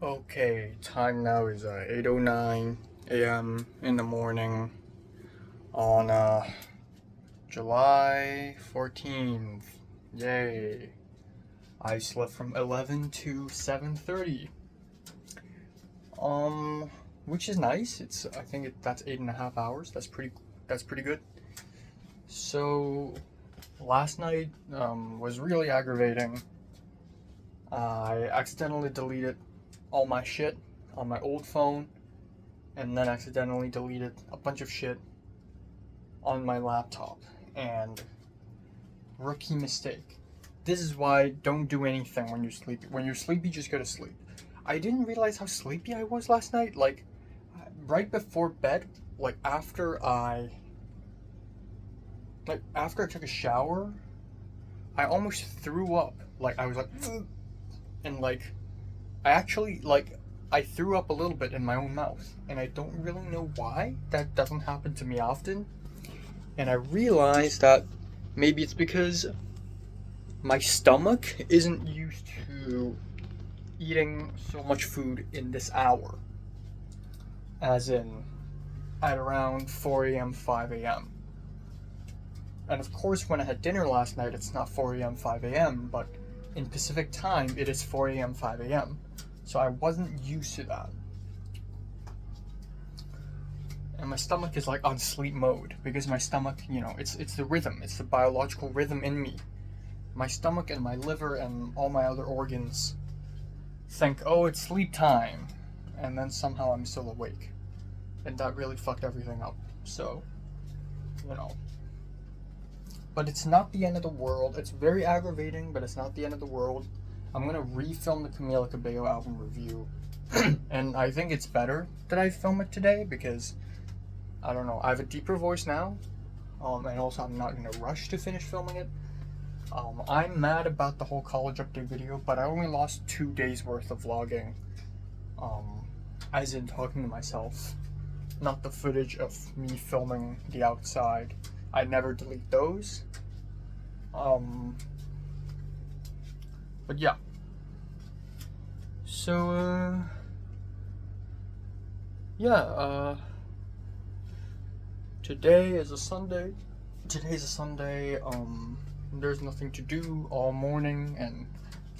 Okay, time now is 8:09 a.m. in the morning on July 14th. Yay. I slept from 11 to 7:30. Um, which is nice. I think that's 8.5 hours. That's pretty good. So, last night was really aggravating. I accidentally deleted all my shit on my old phone and then accidentally deleted a bunch of shit on my laptop. And rookie mistake. This is why don't do anything when you're sleepy. When you're sleepy, just go to sleep. I didn't realize how sleepy I was last night. Like, right before bed, like after I took a shower, I almost threw up. Like I was like, and like I actually like I threw up a little bit in my own mouth, and I don't really know why. That doesn't happen to me often. And I realized that maybe it's because my stomach isn't used to eating so much food in this hour, as in at around 4 a.m., 5 a.m. And of course, when I had dinner last night, it's not 4 a.m., 5 a.m., but in Pacific time, it is 4 a.m., 5 a.m. So I wasn't used to that. And my stomach is like on sleep mode because my stomach, it's the rhythm, it's the biological rhythm in me. My stomach and my liver and all my other organs think, oh, it's sleep time, and then somehow I'm still awake. And that really fucked everything up. So, you know. But it's not the end of the world. It's very aggravating, but it's not the end of the world. I'm gonna refilm the Camila Cabello album review. And I think it's better that I film it today because, I don't know, I have a deeper voice now. And also I'm not in a rush to finish filming it. I'm mad about the whole college update video, but I only lost 2 days worth of vlogging. As in talking to myself, not the footage of me filming the outside. I never delete those. But yeah. So, today is a Sunday. Today's a Sunday. There's nothing to do all morning and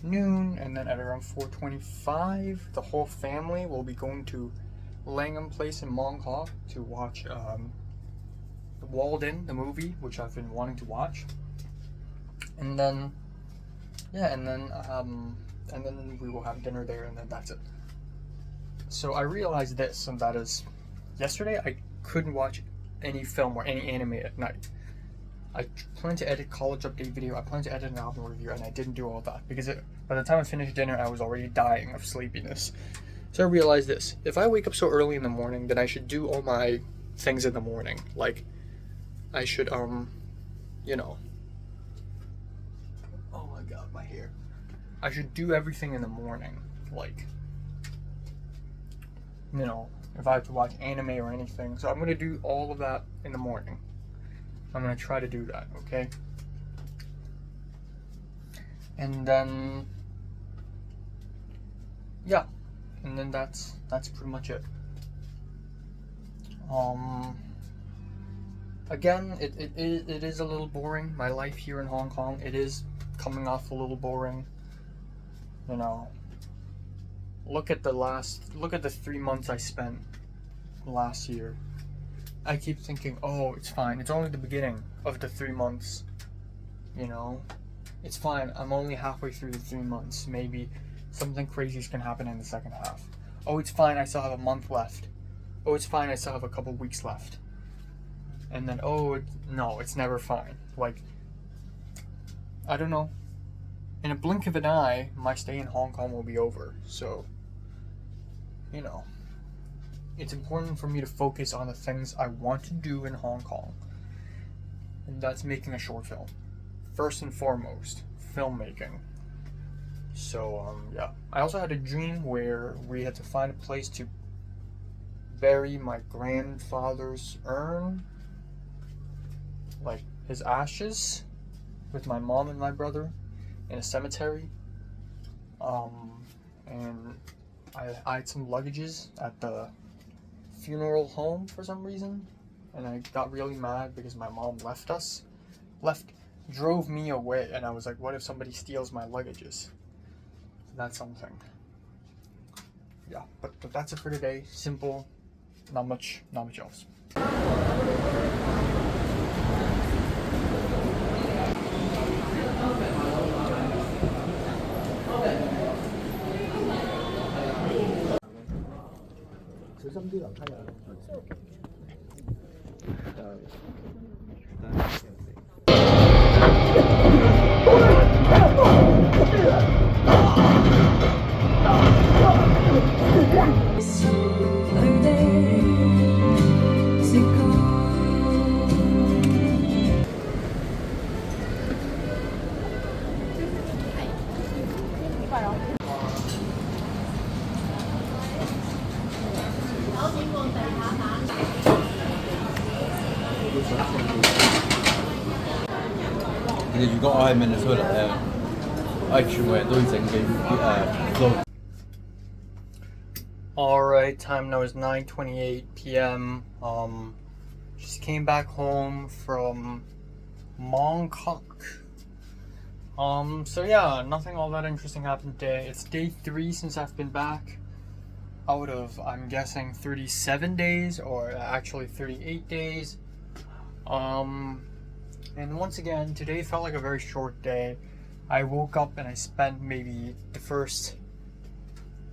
noon, and then at around 4:25, the whole family will be going to Langham Place in Mong Kok to watch Walled In, the movie, which I've been wanting to watch. And then, and then we will have dinner there, and then that's it. So I realized this, and that is, yesterday I couldn't watch any film or any anime at night. I planned to edit college update video, I planned to edit an album review, and I didn't do all that because by the time I finished dinner, I was already dying of sleepiness. So I realized this: if I wake up so early in the morning, then I should do all my things in the morning. Like, I should, you know. Oh my god, my hair. I should do everything in the morning. Like, if I have to watch anime or anything. So I'm gonna do all of that in the morning. I'm gonna try to do that, okay? And then, yeah, and then that's pretty much it. Again, it is a little boring. My life here in Hong Kong, it is coming off a little boring. Look at the 3 months I spent last year. I keep thinking, oh, it's fine. It's only the beginning of the 3 months. It's fine. I'm only halfway through the 3 months. Maybe something crazy can happen in the second half. Oh, it's fine. I still have a month left. Oh, it's fine. I still have a couple weeks left. And then, no, it's never fine. Like, I don't know. In a blink of an eye, my stay in Hong Kong will be over. So, it's important for me to focus on the things I want to do in Hong Kong. And that's making a short film. First and foremost, filmmaking. So, yeah. I also had a dream where we had to find a place to bury my grandfather's urn, like his ashes, with my mom and my brother in a cemetery. And I had some luggages at the funeral home for some reason, and I got really mad because my mom drove me away, and I was like, what if somebody steals my luggages? That's something. Yeah, but that's it for today. Simple, not much else. Alright, time now is 9:28 p.m. Just came back home from Mongkok. So yeah, nothing all that interesting happened today. It's day 3 since I've been back. Out of, I'm guessing, 37 days, or actually 38 days. And once again, today felt like a very short day. I woke up and I spent maybe the first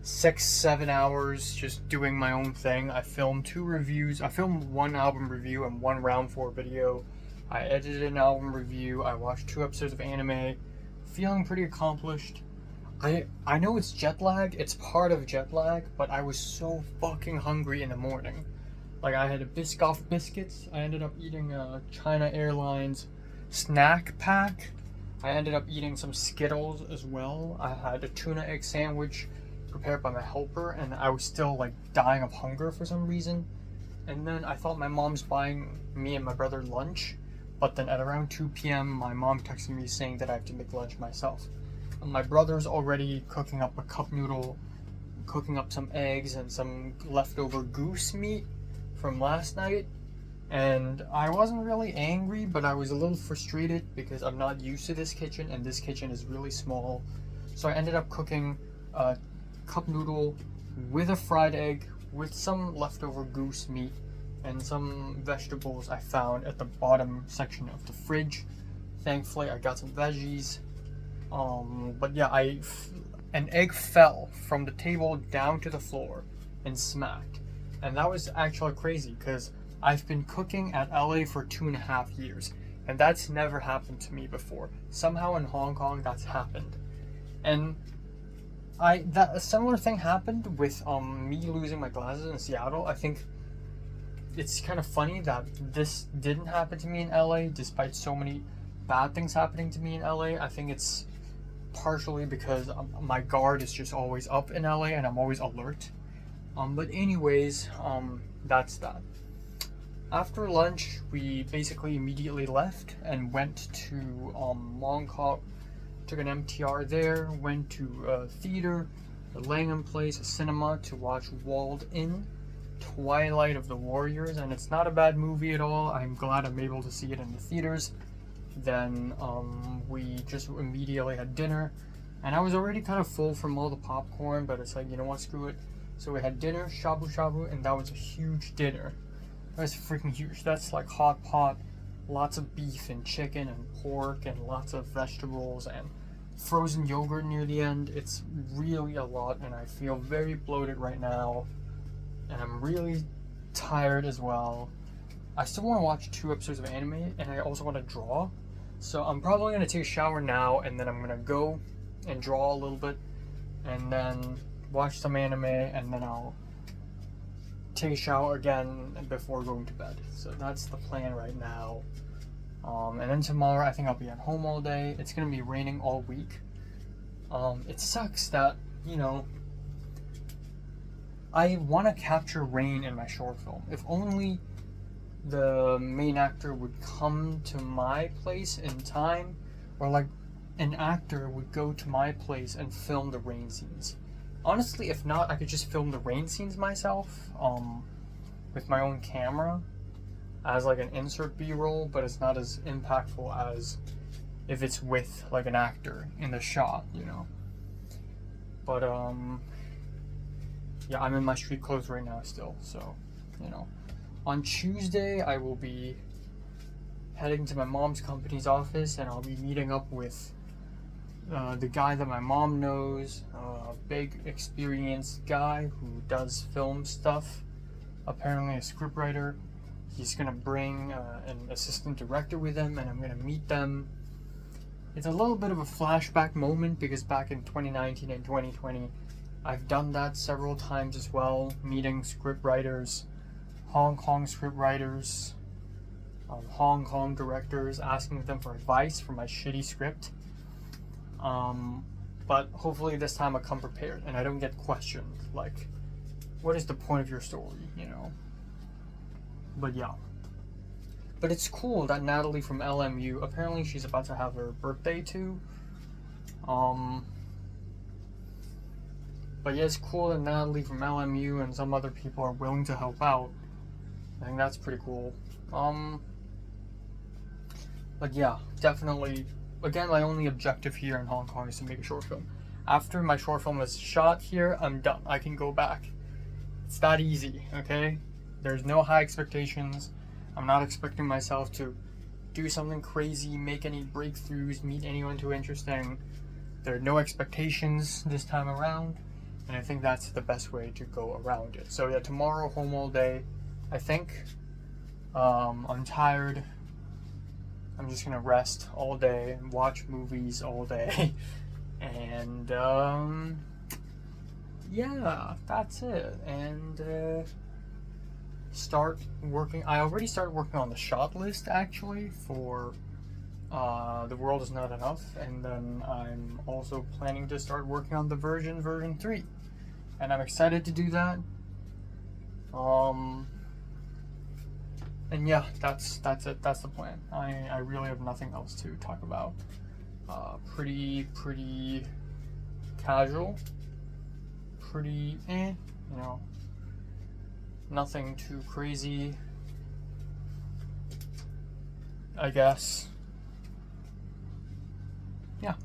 6-7 hours just doing my own thing. I filmed 2 reviews. I filmed 1 album review and 1 round 4 video. I edited an album review. I watched 2 episodes of anime. Feeling pretty accomplished. I know it's jet lag. It's part of jet lag, but I was so fucking hungry in the morning. Like, I had a Biscoff biscuits. I ended up eating a China Airlines snack pack. I ended up eating some Skittles as well. I had a tuna egg sandwich prepared by my helper, and I was still like dying of hunger for some reason. And then I thought my mom's buying me and my brother lunch, but then at around 2 p.m. my mom texted me saying that I have to make lunch myself. And my brother's already cooking up a cup noodle, cooking up some eggs and some leftover goose meat from last night. And I wasn't really angry, but I was a little frustrated because I'm not used to this kitchen, and this kitchen is really small. So I ended up cooking a cup noodle with a fried egg, with some leftover goose meat, and some vegetables I found at the bottom section of the fridge. Thankfully, I got some veggies. But yeah, an egg fell from the table down to the floor and smacked. And that was actually crazy because I've been cooking at LA for 2.5 years, and that's never happened to me before. Somehow in Hong Kong that's happened. And a similar thing happened with me losing my glasses in Seattle. I think it's kind of funny that this didn't happen to me in LA despite so many bad things happening to me in LA. I think it's partially because my guard is just always up in LA and I'm always alert. But anyways, that's that. After lunch, we basically immediately left and went to Mongkok, took an MTR there, went to a theater, the Langham Place, a cinema, to watch Walled In, Twilight of the Warriors, and it's not a bad movie at all. I'm glad I'm able to see it in the theaters. Then we just immediately had dinner, and I was already kind of full from all the popcorn, but it's like, you know what, screw it. So we had dinner, shabu shabu, and that was a huge dinner. That was freaking huge. That's like hot pot, lots of beef and chicken and pork and lots of vegetables and frozen yogurt near the end. It's really a lot, and I feel very bloated right now, and I'm really tired as well. I still want to watch 2 episodes of anime, and I also want to draw. So I'm probably going to take a shower now, and then I'm going to go and draw a little bit, and then watch some anime, and then I'll take a shower again before going to bed. So that's the plan right now. And then tomorrow I think I'll be at home all day. It's going to be raining all week. It sucks that, you know, I want to capture rain in my short film. If only the main actor would come to my place in time, or like an actor would go to my place and film the rain scenes. Honestly, if not, I could just film the rain scenes myself, with my own camera as like an insert B-roll, but it's not as impactful as if it's with like an actor in the shot, you know. But yeah, I'm in my street clothes right now still, so, you know. On Tuesday, I will be heading to my mom's company's office, and I'll be meeting up with the guy that my mom knows, a big experienced guy who does film stuff, apparently a scriptwriter. He's gonna bring an assistant director with him, and I'm gonna meet them. It's a little bit of a flashback moment because back in 2019 and 2020, I've done that several times as well, meeting scriptwriters, Hong Kong scriptwriters, Hong Kong directors, asking them for advice for my shitty script. But hopefully this time I come prepared and I don't get questioned, like, what is the point of your story, you know? But yeah. But it's cool that Natalie from LMU, apparently she's about to have her birthday too. But yeah, it's cool that Natalie from LMU and some other people are willing to help out. I think that's pretty cool. But yeah, definitely. Again, my only objective here in Hong Kong is to make a short film. After my short film is shot here, I'm done. I can go back. It's that easy, okay? There's no high expectations. I'm not expecting myself to do something crazy, make any breakthroughs, meet anyone too interesting. There are no expectations this time around, and I think that's the best way to go around it. So yeah, tomorrow, home all day, I think. I'm tired. I'm just gonna rest all day and watch movies all day. And yeah, that's it. And start working. I already started working on the shot list actually for The World Is Not Enough, and then I'm also planning to start working on the version 3, and I'm excited to do that. And yeah, that's it. That's the plan. I really have nothing else to talk about. Pretty casual. Pretty you know. Nothing too crazy, I guess. Yeah.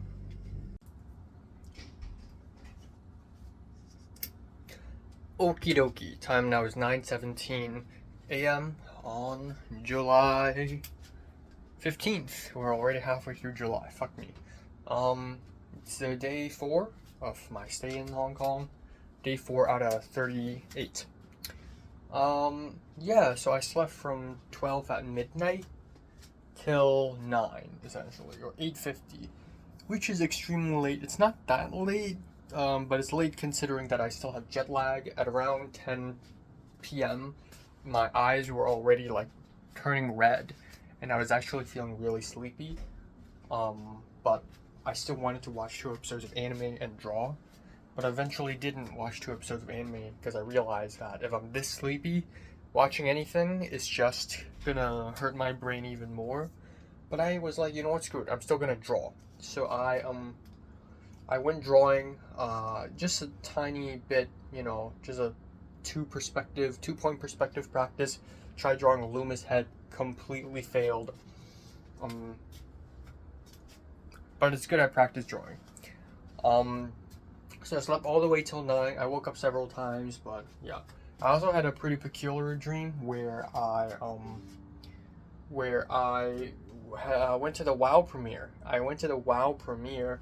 Okie dokie. Time now is 9:17 a.m. on July 15th. We're already halfway through July. Fuck me. It's day 4 of my stay in Hong Kong. Day 4 out of 38. Yeah, so I slept from 12 at midnight till 9, essentially, or 8:50, which is extremely late. It's not that late, but it's late considering that I still have jet lag. At around 10 p.m., my eyes were already, like, turning red, and I was actually feeling really sleepy, but I still wanted to watch 2 episodes of anime and draw. But I eventually didn't watch 2 episodes of anime because I realized that if I'm this sleepy, watching anything is just gonna hurt my brain even more. But I was like, you know what, screw it, I'm still gonna draw. So I went drawing, just a tiny bit, you know, just a 2-point perspective practice. Tried drawing a Loomis head, completely failed. But it's good at practice drawing. So I slept all the way till 9. I woke up several times, but yeah. I also had a pretty peculiar dream where I went to the WoW premiere. I went to the WoW premiere,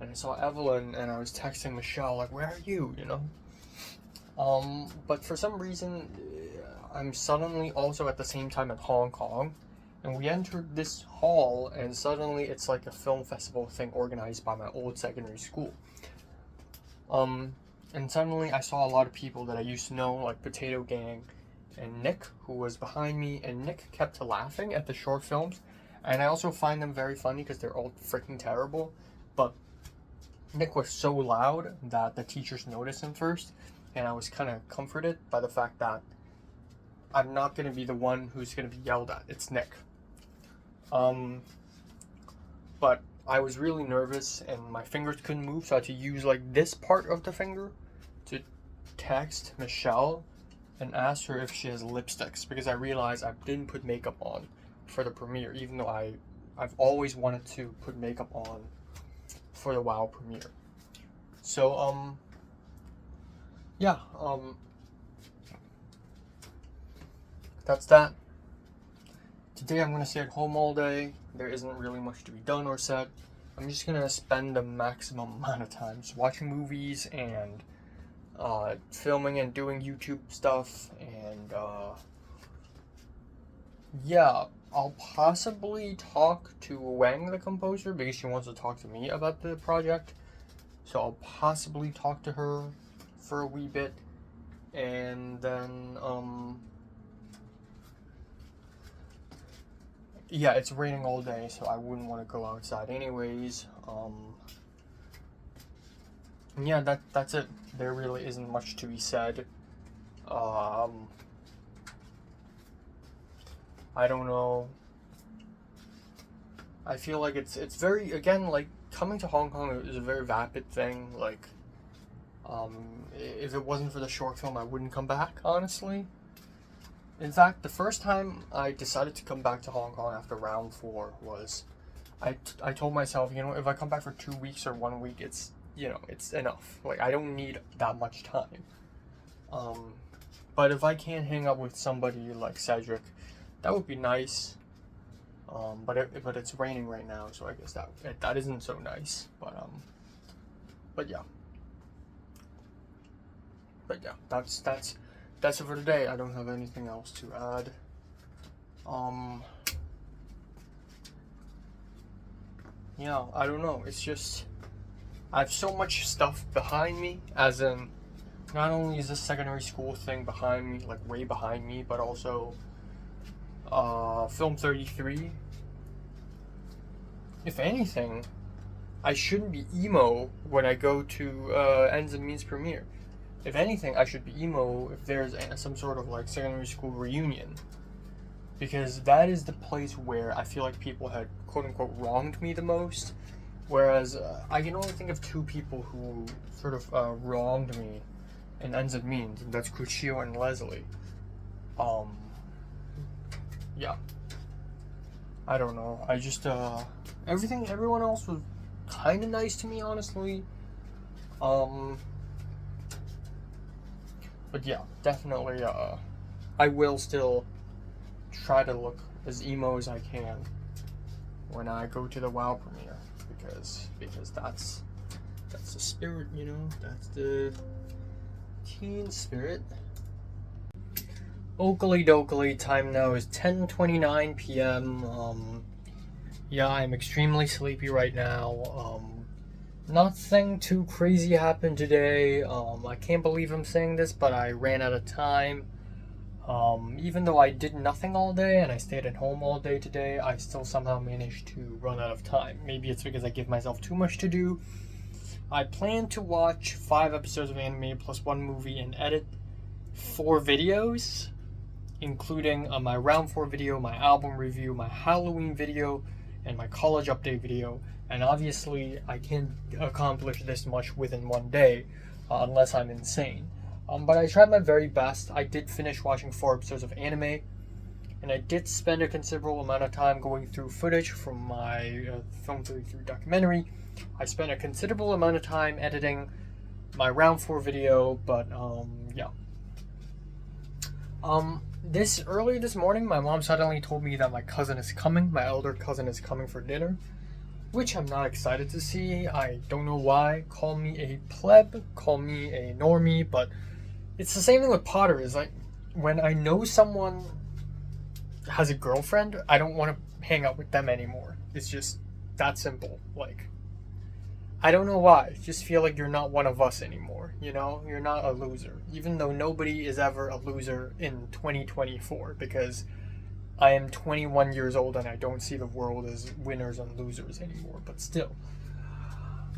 and I saw Evelyn, and I was texting Michelle like, "Where are you?" You know. But for some reason, I'm suddenly also at the same time in Hong Kong, and we entered this hall, and suddenly it's like a film festival thing organized by my old secondary school. And suddenly I saw a lot of people that I used to know, like Potato Gang and Nick, who was behind me, and Nick kept laughing at the short films, and I also find them very funny because they're all freaking terrible, but Nick was so loud that the teachers noticed him first, and I was kind of comforted by the fact that I'm not going to be the one who's going to be yelled at, it's Nick. But I was really nervous and my fingers couldn't move, so I had to use like this part of the finger to text Michelle and ask her if she has lipsticks, because I realized I didn't put makeup on for the premiere, even though I've always wanted to put makeup on for the WoW premiere. So yeah, that's that. Today I'm gonna stay at home all day. There isn't really much to be done or said. I'm just gonna spend the maximum amount of time just watching movies and filming and doing YouTube stuff, and yeah, I'll possibly talk to Wang, the composer, because she wants to talk to me about the project. So I'll possibly talk to her for a wee bit, and then yeah, it's raining all day, so I wouldn't want to go outside anyways. Yeah, that's it. There really isn't much to be said. I don't know. I feel like it's very, again, like, coming to Hong Kong is a very vapid thing. Like, if it wasn't for the short film, I wouldn't come back, honestly. In fact, the first time I decided to come back to Hong Kong after round 4 was, I told myself, you know, if I come back for 2 weeks or 1 week, it's, you know, it's enough. Like, I don't need that much time. But if I can't hang out with somebody like Cedric, that would be nice. But it's raining right now, so I guess that isn't so nice. But yeah. That's it for today. I don't have anything else to add. Yeah, I don't know. It's just, I have so much stuff behind me, as in, not only is this secondary school thing behind me, like way behind me, but also Film 33. If anything, I shouldn't be emo when I go to Ends and Means premiere. If anything, I should be emo if there's some sort of like secondary school reunion, because that is the place where I feel like people had quote unquote wronged me the most. Whereas I can only think of 2 people who sort of wronged me in Ends and Means, and that's Kuchio and Leslie. Yeah. I don't know. I just everyone else was kind of nice to me, honestly. But yeah, definitely, I will still try to look as emo as I can when I go to the WoW premiere, because that's the spirit, you know, that's the teen spirit. Oakley dokley, time now is 10:29 p.m. Yeah, I'm extremely sleepy right now. Nothing too crazy happened today. I can't believe I'm saying this, but I ran out of time. Even though I did nothing all day and I stayed at home all day today, I still somehow managed to run out of time. Maybe it's because I give myself too much to do. I plan to watch 5 episodes of anime plus 1 movie and edit 4 videos, including my round 4 video, my album review, my Halloween video, and my college update video. And obviously, I can't accomplish this much within 1 day, unless I'm insane. But I tried my very best. I did finish watching 4 episodes of anime, and I did spend a considerable amount of time going through footage from my Film 33 documentary. I spent a considerable amount of time editing my round 4 video, but yeah. Earlier this morning, my mom suddenly told me that my cousin is coming. My elder cousin is coming for dinner, which I'm not excited to see. I don't know why. Call me a pleb, call me a normie, but it's the same thing with Potter. Is like, when I know someone has a girlfriend, I don't want to hang out with them anymore. It's just that simple. Like, I don't know why. I just feel like you're not one of us anymore, you know? You're not a loser. Even though nobody is ever a loser in 2024, because I am 21 years old and I don't see the world as winners and losers anymore, but still.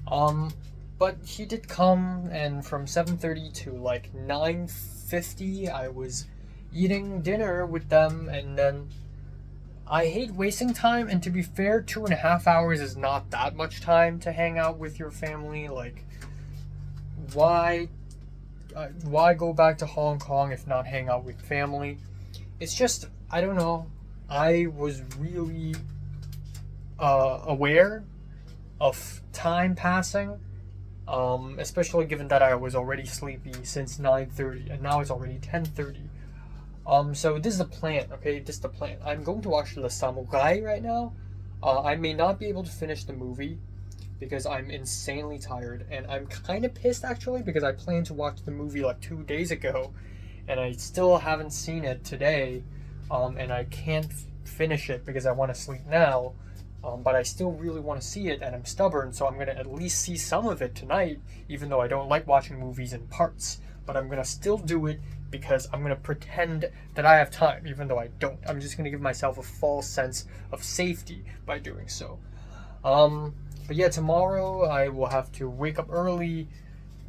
But he did come, and from 7:30 to like 9:50, I was eating dinner with them, and then I hate wasting time, and to be fair, 2.5 hours is not that much time to hang out with your family. Like, why why go back to Hong Kong if not hang out with family? It's just, I don't know. I was really aware of time passing, especially given that I was already sleepy since 9:30 and now it's already 10:30. So this is the plan, okay? This is the plan. I'm going to watch The Samurai right now. I may not be able to finish the movie because I'm insanely tired, and I'm kind of pissed actually because I planned to watch the movie like 2 days ago, and I still haven't seen it today, and I can't finish it because I want to sleep now. But I still really want to see it, and I'm stubborn, so I'm going to at least see some of it tonight, even though I don't like watching movies in parts. But I'm going to still do it because I'm going to pretend that I have time, even though I don't. I'm just going to give myself a false sense of safety by doing so. But yeah, tomorrow I will have to wake up early,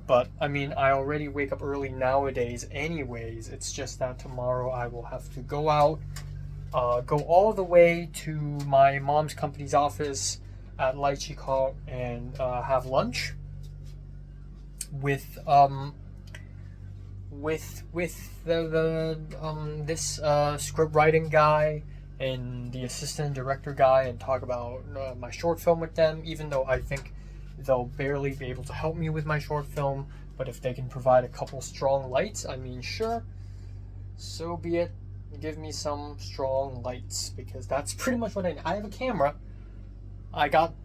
but I mean, I already wake up early nowadays anyways. It's just that tomorrow I will have to go out, go all the way to my mom's company's office at Lai Chi Kok and have lunch with this script writing guy and the assistant director guy, and talk about my short film with them, even though I think they'll barely be able to help me with my short film. But if they can provide a couple strong lights, I mean, sure, so be it. Give me some strong lights, because that's pretty much what I have a camera. I don't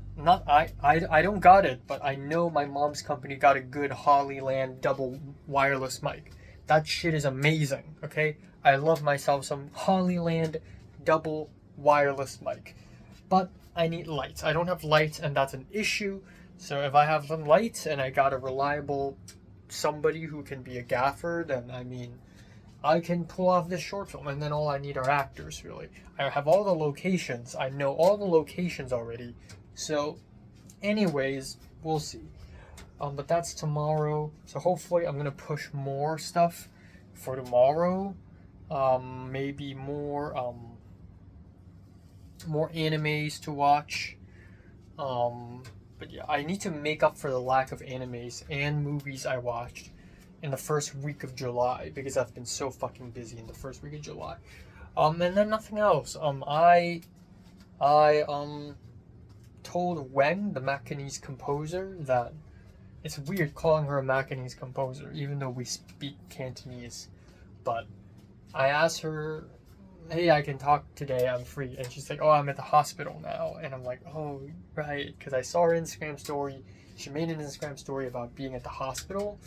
got it, but I know my mom's company got a good Hollyland double wireless mic. That shit is amazing, okay? I love myself some Hollyland double wireless mic. But I need lights. I don't have lights, and that's an issue. So if I have some lights and I got a reliable somebody who can be a gaffer, then I mean, I can pull off this short film, and then all I need are actors, really. I have all the locations. I know all the locations already. So, anyways, we'll see. But that's tomorrow. So hopefully I'm going to push more stuff for tomorrow. Maybe more animes to watch. But yeah, I need to make up for the lack of animes and movies I watched in the first week of July, because I've been so fucking busy in the first week of July. And then nothing else. I told Wen, the Macanese composer, that it's weird calling her a Macanese composer, even though we speak Cantonese. But I asked her, hey, I can talk today, I'm free. And she's like, oh, I'm at the hospital now. And I'm like, oh, right, because I saw her Instagram story. She made an Instagram story about being at the hospital.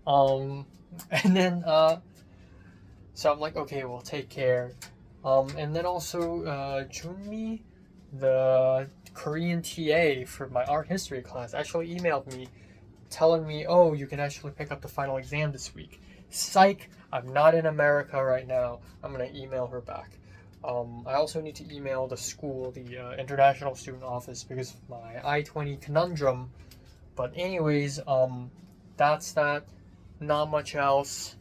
And then, so I'm like, okay, well, take care. And then also, Junmi, the Korean TA for my art history class, actually emailed me telling me, oh, you can actually pick up the final exam this week. Psych, I'm not in America right now. I'm going to email her back. I also need to email the school, the International Student Office, because of my I-20 conundrum. But anyways, that's that. Not much else.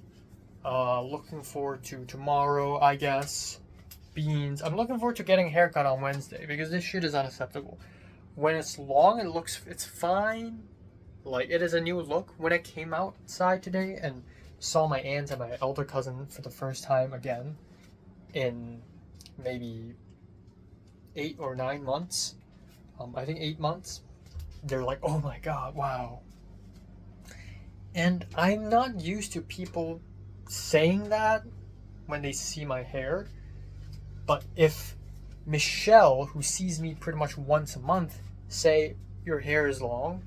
Looking forward to tomorrow, I guess. Beans. I'm looking forward to getting a haircut on Wednesday, because this shit is unacceptable. When it's long, it's fine. Like, it is a new look. When I came outside today and saw my aunt and my elder cousin for the first time again in maybe 8 or 9 months, I think 8 months, they're like, oh my god, wow. And I'm not used to people saying that when they see my hair. But if Michelle, who sees me pretty much once a month, say your hair is long,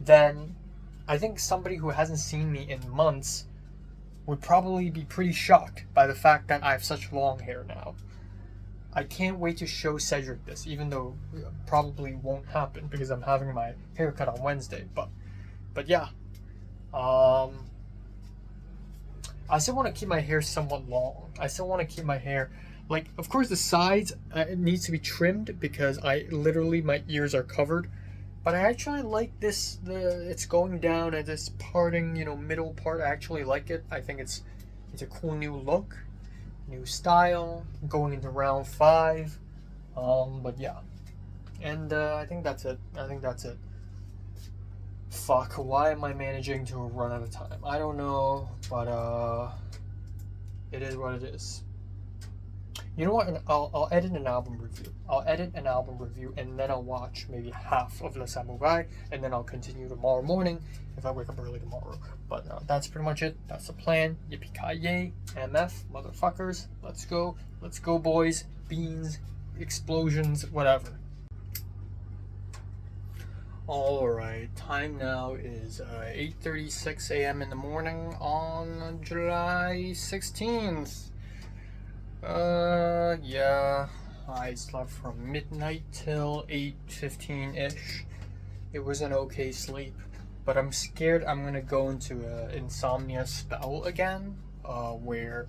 then I think somebody who hasn't seen me in months would probably be pretty shocked by the fact that I have such long hair now. I can't wait to show Cedric this, even though it probably won't happen because I'm having my haircut on Wednesday. But yeah. I still want to keep my hair somewhat long. I still want to keep my hair, like, of course the sides, it needs to be trimmed because my ears are covered. But I actually like it's going down at this parting, middle part. I actually like it. I think it's a cool new look, new style, going into round 5. But yeah. And I think that's it. Fuck, why am I managing to run out of time? I don't know, but it is what it is. You know what? I'll edit an album review. I'll edit an album review and then I'll watch maybe half of Le Samurai and then I'll continue tomorrow morning if I wake up early tomorrow. But that's pretty much it. That's the plan. Yippee-ki-yay. MF, motherfuckers. Let's go. Let's go, boys. Beans, explosions, whatever. Alright, time now is 8:36 a.m. in the morning on July 16th. Yeah, I slept from midnight till 8:15-ish. It was an okay sleep, but I'm scared I'm gonna go into an insomnia spell again, where,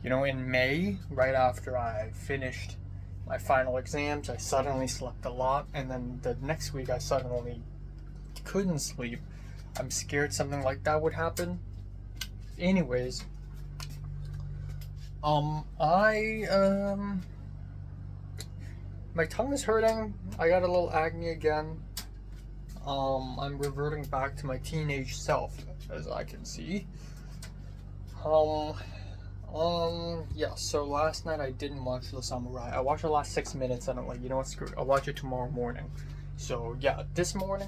you know, in May, right after I finished my final exams, I suddenly slept a lot, and then the next week I suddenly couldn't sleep. I'm scared something like that would happen. Anyways, my tongue is hurting. I got a little acne again. I'm reverting back to my teenage self, as I can see. Yeah, so last night I didn't watch The Samurai. I watched the last 6 minutes and I'm like, you know what, screw it. I'll watch it tomorrow morning. So yeah,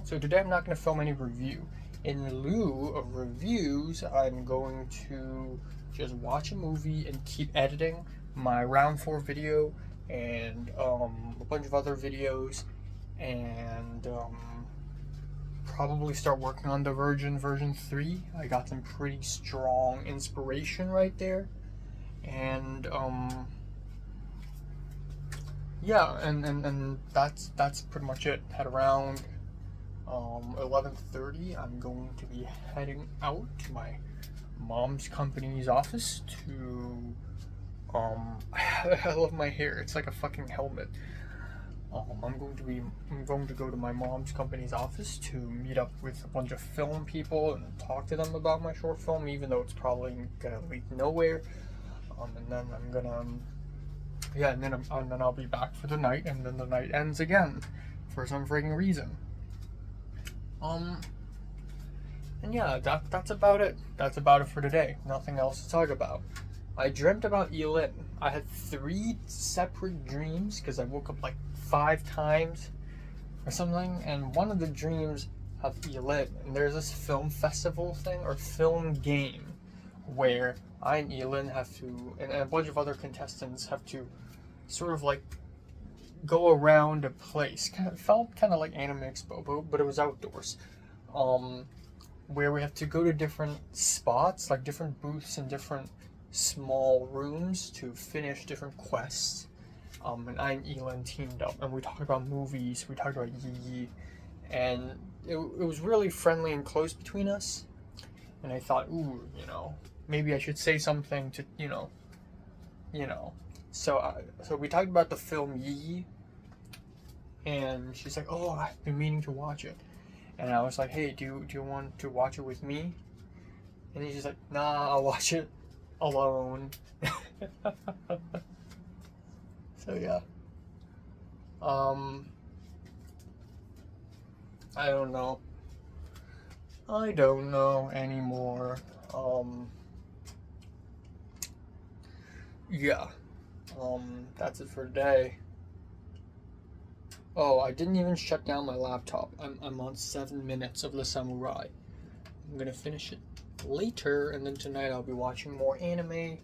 so today I'm not going to film any review. In lieu of reviews, I'm going to just watch a movie and keep editing my round 4 video and a bunch of other videos, and probably start working on Divergent version 3. I got some pretty strong inspiration right there. And yeah, and that's pretty much it. At around 11:30, I'm going to be heading out to my mom's company's office to I love my hair. It's like a fucking helmet. I'm going to go to my mom's company's office to meet up with a bunch of film people and talk to them about my short film, even though it's probably gonna lead nowhere. And then I'm gonna, yeah, and then I'll be back for the night, and then the night ends again, for some freaking reason. And yeah, that's about it. That's about it for today. Nothing else to talk about. I dreamt about Elin. I had 3 separate dreams because I woke up like 5 times or something, and one of the dreams have Elin. And there's this film festival thing or film game where I and Elin have to, and a bunch of other contestants have to sort of like go around a place. It felt kind of like Anime Expo, but it was outdoors. Where we have to go to different spots, like different booths and different small rooms to finish different quests. And I and Elin teamed up, and we talked about movies, we talked about Yi, and it was really friendly and close between us. And I thought, ooh, you know, maybe I should say something to, you know. So we talked about the film Yi, and she's like, oh, I've been meaning to watch it. And I was like, hey, do you want to watch it with me? And she's like, nah, I'll watch it alone. So yeah. I don't know. I don't know anymore. Yeah. That's it for today. Oh, I didn't even shut down my laptop. I'm on 7 minutes of Le Samurai. I'm gonna finish it later, and then tonight I'll be watching more anime.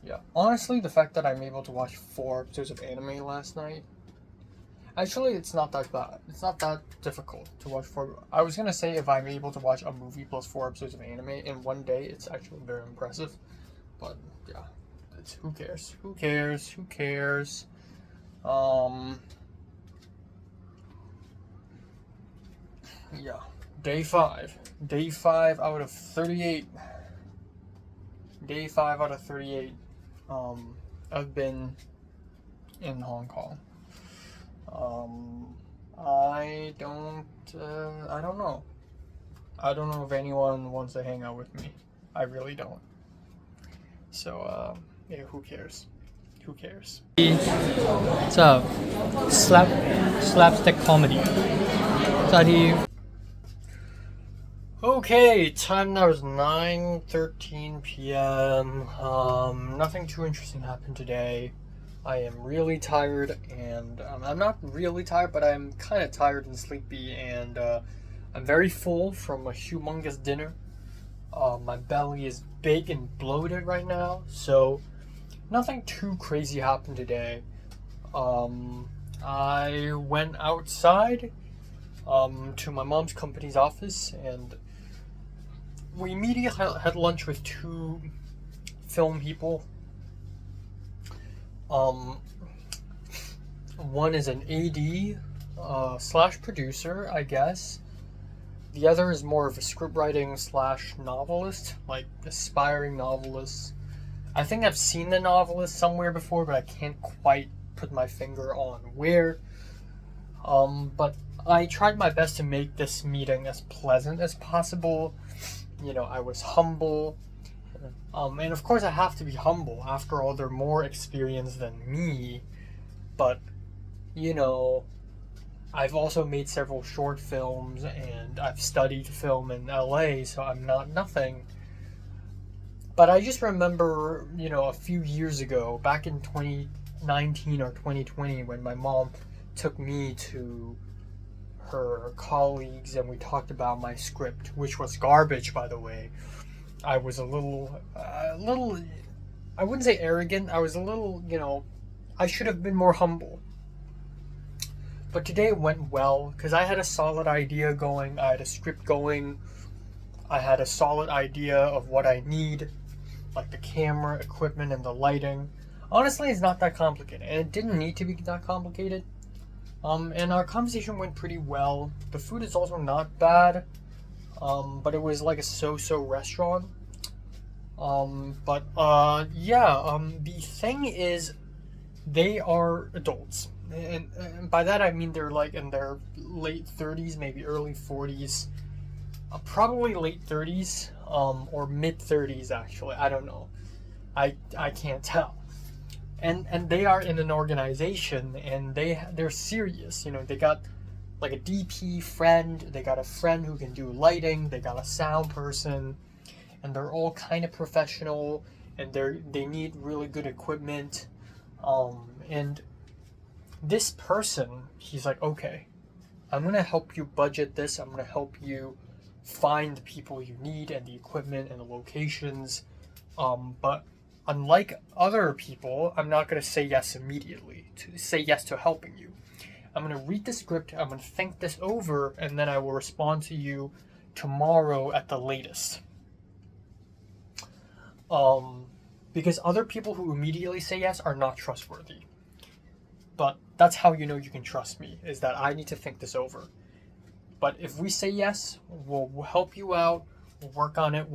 Yeah. Honestly, the fact that I'm able to watch 4 episodes of anime last night, actually, it's not that bad. It's not that difficult to watch 4. I was gonna say if I'm able to watch a movie plus 4 episodes of anime in one day, it's actually very impressive. But yeah, who cares? Who cares? Who cares? Yeah. Day 5. Day 5 out of 38. Day 5 out of 38. I've been in Hong Kong. I don't know. I don't know if anyone wants to hang out with me. I really don't. So, yeah, who cares? who cares? So, slapstick comedy. Study. Okay, time now is 9:13 p.m. Nothing too interesting happened today. I am really tired, and I'm not really tired, but I'm kind of tired and sleepy, and I'm very full from a humongous dinner. My belly is big and bloated right now, so nothing too crazy happened today. I went outside to my mom's company's office, and we immediately had lunch with two film people. One is an AD slash producer, I guess. The other is more of a scriptwriting slash novelist, like aspiring novelist. I think I've seen the novelist somewhere before, but I can't quite put my finger on where. But I tried my best to make this meeting as pleasant as possible. You know, I was humble. And of course I have to be humble. After all, they're more experienced than me. But, you know, I've also made several short films, and I've studied film in LA, so I'm not nothing. But I just remember, you know, a few years ago, back in 2019 or 2020, when my mom took me to her colleagues and we talked about my script, which was garbage, by the way. I was a little, I wouldn't say arrogant. I was a little, you know, I should have been more humble. But today it went well because I had a solid idea going. I had a script going. I had a solid idea of what I need, like the camera, equipment, and the lighting. Honestly, it's not that complicated, and it didn't need to be that complicated. And our conversation went pretty well. The food is also not bad, but it was like a so-so restaurant. The thing is, they are adults. And by that I mean they're like in their late 30s, maybe early 40s, probably late 30s, or mid 30s actually. I don't know. I can't tell. And they are in an organization, and they're serious. You know, they got like a DP friend, they got a friend who can do lighting, they got a sound person, and they're all kind of professional, and they need really good equipment, and this person, he's like, okay, I'm gonna help you budget this. I'm gonna help you find the people you need and the equipment and the locations. But unlike other people, I'm not gonna say yes immediately to say yes to helping you. I'm gonna read the script. I'm gonna think this over, and then I will respond to you tomorrow at the latest. Because other people who immediately say yes are not trustworthy. But that's how you know you can trust me, is that I need to think this over. But if we say yes, we'll help you out, we'll work on it,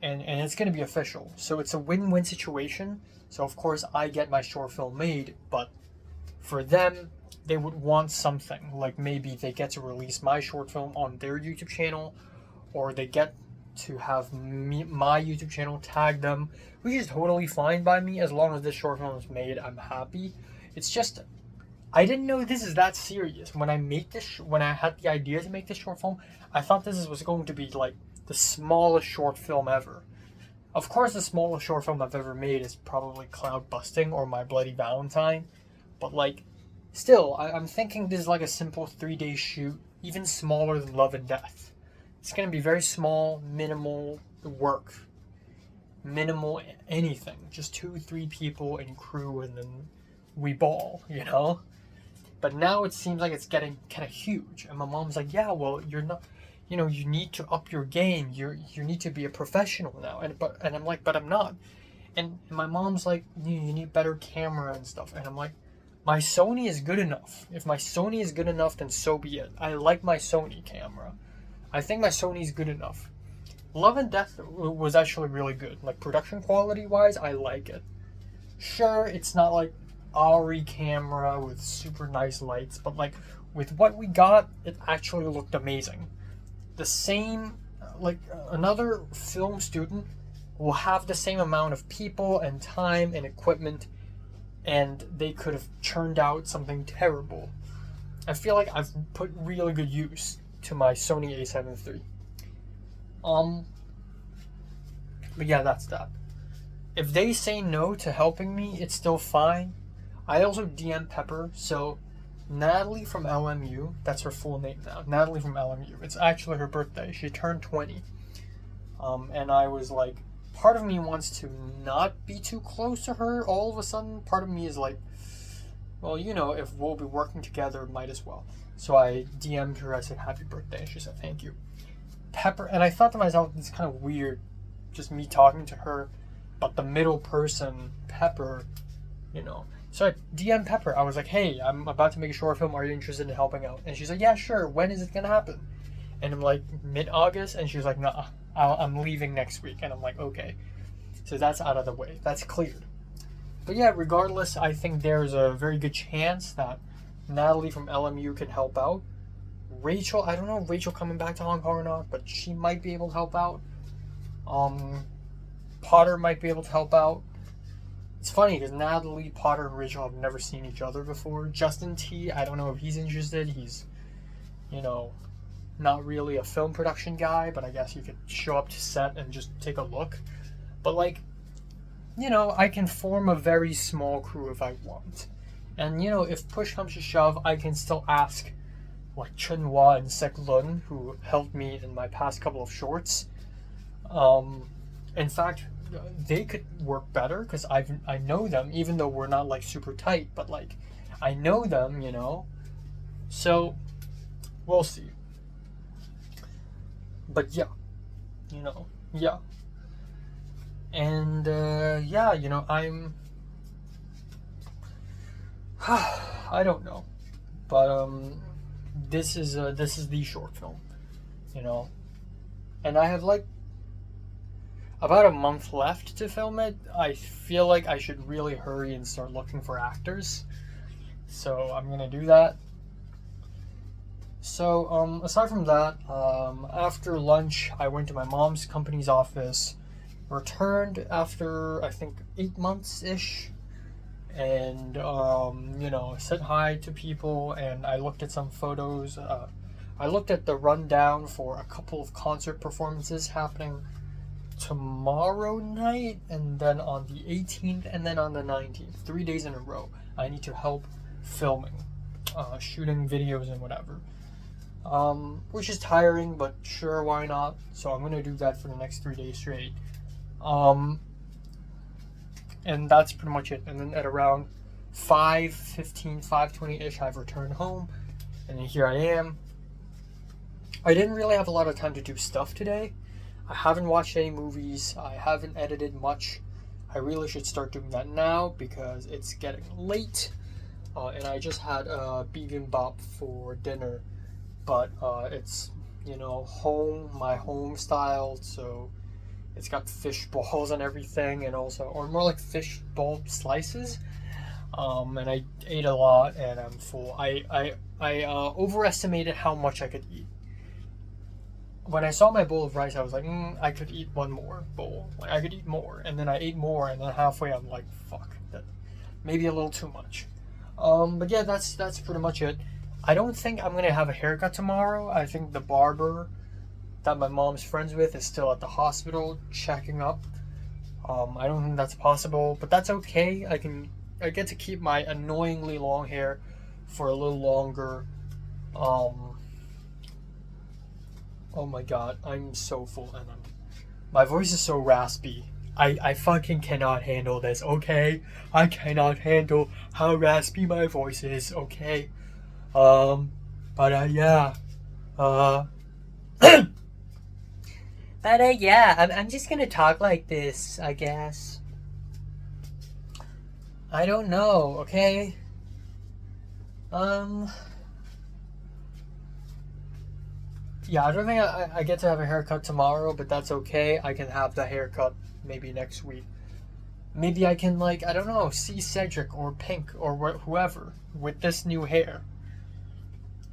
and it's going to be official. So it's a win-win situation. So of course I get my short film made, but for them, they would want something. Like maybe they get to release my short film on their YouTube channel, or they get to have my YouTube channel tag them, which is totally fine by me. As long as this short film is made, I'm happy. It's just, I didn't know this is that serious. When I had the idea to make this short film, I thought this was going to be like the smallest short film ever. Of course, the smallest short film I've ever made is probably Cloud Busting or My Bloody Valentine. But like, still, I'm thinking this is like a simple 3-day shoot, even smaller than Love and Death. It's going to be very small, minimal work. Minimal anything. Just 2-3 people and crew, and then we ball, you know? But now it seems like it's getting kind of huge. And my mom's like, yeah, well, you're not, you know, you need to up your game. You need to be a professional now. And I'm like, but I'm not. And my mom's like, you need better camera and stuff. And I'm like, my Sony is good enough. If my Sony is good enough, then so be it. I like my Sony camera. I think my Sony is good enough. Love and Death was actually really good. Like, production quality wise, I like it. Sure, it's not like ARRI camera with super nice lights, but like with what we got, it actually looked amazing. The same, like another film student will have the same amount of people and time and equipment and they could have churned out something terrible. I feel like I've put really good use to my Sony a7 III. But yeah, that's that. If they say no to helping me, it's still fine. I also DM Pepper, so Natalie from LMU, that's her full name now, Natalie from LMU. It's actually her birthday. She turned 20. And I was like, part of me wants to not be too close to her all of a sudden. Part of me is like, well, you know, if we'll be working together, might as well. So I DM'd her, I said, happy birthday. And she said, thank you. Pepper, and I thought to myself, it's kind of weird, just me talking to her, but the middle person, Pepper, you know. So I DM'd Pepper. I was like, hey, I'm about to make a short film. Are you interested in helping out? And she's like, yeah, sure. When is it going to happen? And I'm like, mid-August? And she was like, nah, I'm leaving next week. And I'm like, okay. So that's out of the way. That's cleared. But yeah, regardless, I think there's a very good chance that Natalie from LMU can help out. Rachel, I don't know if Rachel coming back to Hong Kong or not, but she might be able to help out. Potter might be able to help out. It's funny because Natalie, Potter, and Rachel have never seen each other before. Justin T, I don't know if he's interested. He's, you know, not really a film production guy, but I guess you could show up to set and just take a look. But like, you know, I can form a very small crew if I want. And you know, if push comes to shove, I can still ask like Chen Hua and Sek Lun, who helped me in my past couple of shorts. In fact, they could work better because I know them, even though we're not like super tight, but like I know them, you know. So we'll see. But yeah, you know, yeah. And yeah, you know, I'm I don't know, but this is the short film, you know, and I have like about a month left to film it. I feel like I should really hurry and start looking for actors, so I'm gonna do that. So aside from that, after lunch I went to my mom's company's office, returned after I think 8 months ish, and you know, said hi to people, and I looked at some photos. I looked at the rundown for a couple of concert performances happening tomorrow night, and then on the 18th, and then on the 19th. 3 days in a row. I need to help filming, shooting videos and whatever. Which is tiring, but sure, why not? So I'm gonna do that for the next 3 days straight. And that's pretty much it. And then at around 5:15, 5:20-ish, I've returned home, and then here I am. I didn't really have a lot of time to do stuff today. I haven't watched any movies. I haven't edited much. I really should start doing that now because it's getting late. And I just had bibimbap for dinner, but it's, you know, my home style, so it's got fish balls and everything, and also, or more like fish ball slices. And I ate a lot, and I'm full. I overestimated how much I could eat. When I saw my bowl of rice, I was like, I could eat one more bowl. Like, I could eat more. And then I ate more, and then halfway I'm like, fuck, that maybe a little too much. But yeah, that's pretty much it. I don't think I'm gonna have a haircut tomorrow. I think the barber that my mom's friends with is still at the hospital checking up. I don't think that's possible, but that's okay. I get to keep my annoyingly long hair for a little longer. Oh my god, I'm so full, and my voice is so raspy. I fucking cannot handle this, okay? I cannot handle how raspy my voice is, okay? But yeah. But yeah, I'm just gonna talk like this, I guess. I don't know, okay? Yeah, I don't think I get to have a haircut tomorrow, but that's okay. I can have the haircut maybe next week. Maybe I can, like, I don't know, see Cedric or Pink or whoever with this new hair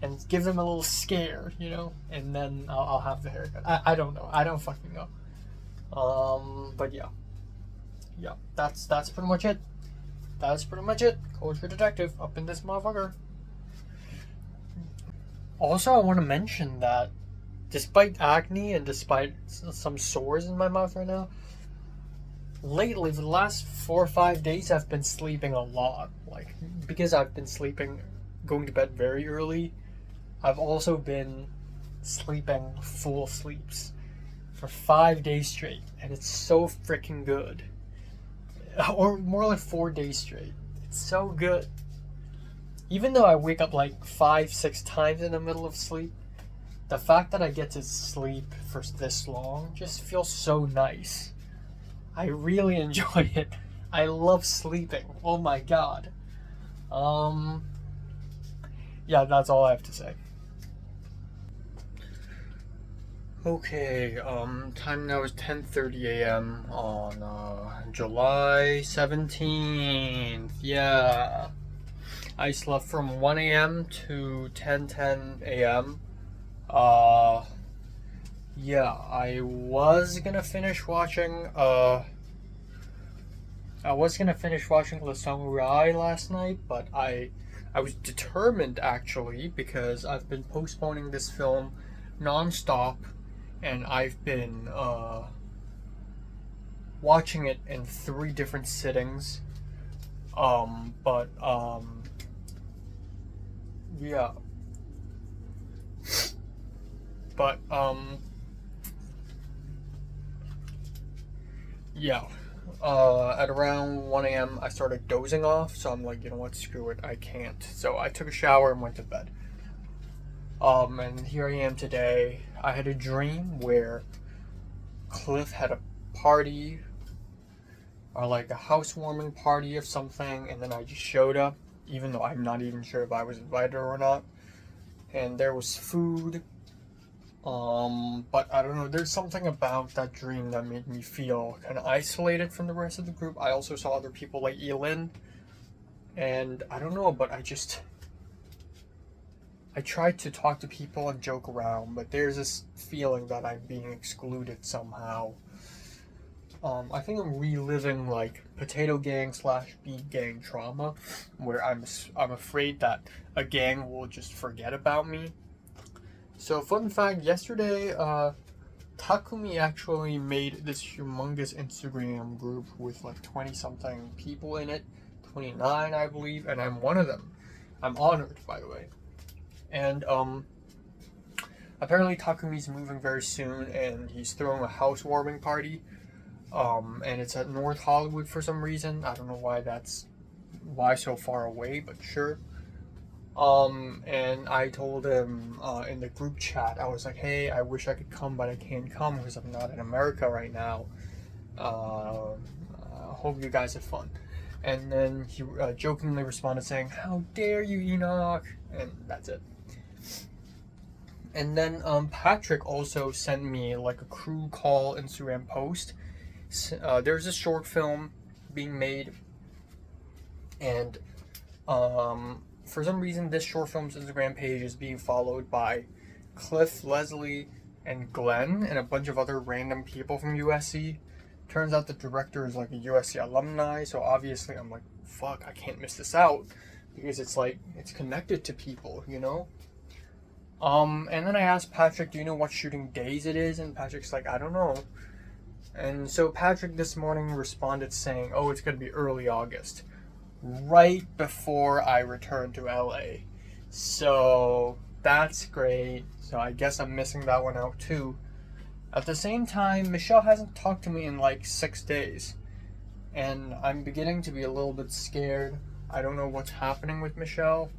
and give them a little scare, you know? And then I'll have the haircut. I don't know. I don't fucking know. But yeah. Yeah, that's pretty much it. that's pretty much it. Culture Detective up in this motherfucker. Also, I want to mention that despite acne and despite some sores in my mouth right now, lately, for the last 4 or 5 days, I've been sleeping a lot. Like, because I've been going to bed very early, I've also been sleeping full sleeps for 5 days straight, and it's so freaking good. Or more like 4 days straight. It's so good. Even though I wake up like 5-6 times in the middle of sleep, the fact that I get to sleep for this long just feels so nice. I really enjoy it. I love sleeping. Oh my god. Yeah, that's all I have to say. Okay, time now is 10:30 a.m. on July 17th. Yeah. I slept from 1 a.m. to 10:10 a.m. Yeah, I was gonna finish watching Le Samurai last night, but I was determined actually, because I've been postponing this film non-stop, and I've been watching it in 3 different sittings. Yeah. But yeah. At around 1 a.m. I started dozing off, so I'm like, you know what, screw it, I can't. So I took a shower and went to bed. And here I am today. I had a dream where Cliff had a party, or like a housewarming party or something, and then I just showed up, even though I'm not even sure if I was invited or not. And there was food. But I don't know, there's something about that dream that made me feel kind of isolated from the rest of the group. I also saw other people like Elin, and I don't know, but I tried to talk to people and joke around, but there's this feeling that I'm being excluded somehow. I think I'm reliving like Potato Gang / Beat Gang trauma, where I'm afraid that a gang will just forget about me. So, fun fact, yesterday, Takumi actually made this humongous Instagram group with like 20-something people in it, 29 I believe, and I'm one of them. I'm honored, by the way. And apparently Takumi's moving very soon, and he's throwing a housewarming party, and it's at North Hollywood for some reason. I don't know why so far away, but sure. And I told him in the group chat, I was like, hey, I wish I could come, but I can't come because I'm not in America right now. Hope you guys have fun. And then he jokingly responded saying, how dare you, Enoch? And that's it. And then Patrick also sent me like a crew call Instagram post. There's a short film being made, and for some reason, this short film's Instagram page is being followed by Cliff, Leslie, and Glenn, and a bunch of other random people from USC. Turns out the director is like a USC alumni, so obviously I'm like, fuck, I can't miss this out, because it's like, it's connected to people, you know? And then I asked Patrick, do you know what shooting days it is? And Patrick's like, I don't know. And so Patrick this morning responded saying, oh, it's gonna be early August, right before I return to LA. So that's great. So I guess I'm missing that one out too. At the same time, Michelle hasn't talked to me in like 6 days, and I'm beginning to be a little bit scared. I don't know what's happening with Michelle.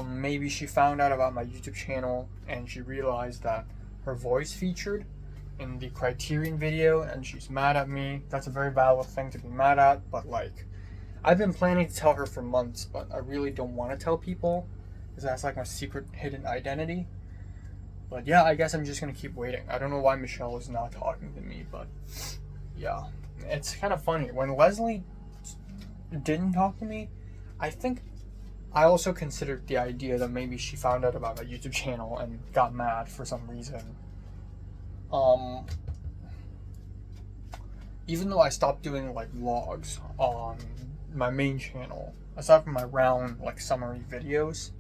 Maybe she found out about my YouTube channel and she realized that her voice featured in the Criterion video and she's mad at me. That's a very valid thing to be mad at, but like, I've been planning to tell her for months, but I really don't want to tell people because that's like my secret hidden identity. But yeah, I guess I'm just gonna keep waiting. I don't know why Michelle is not talking to me, but yeah, it's kind of funny. When Leslie didn't talk to me, I think I also considered the idea that maybe she found out about my YouTube channel and got mad for some reason. Even though I stopped doing like vlogs on my main channel, aside from my round like summary videos.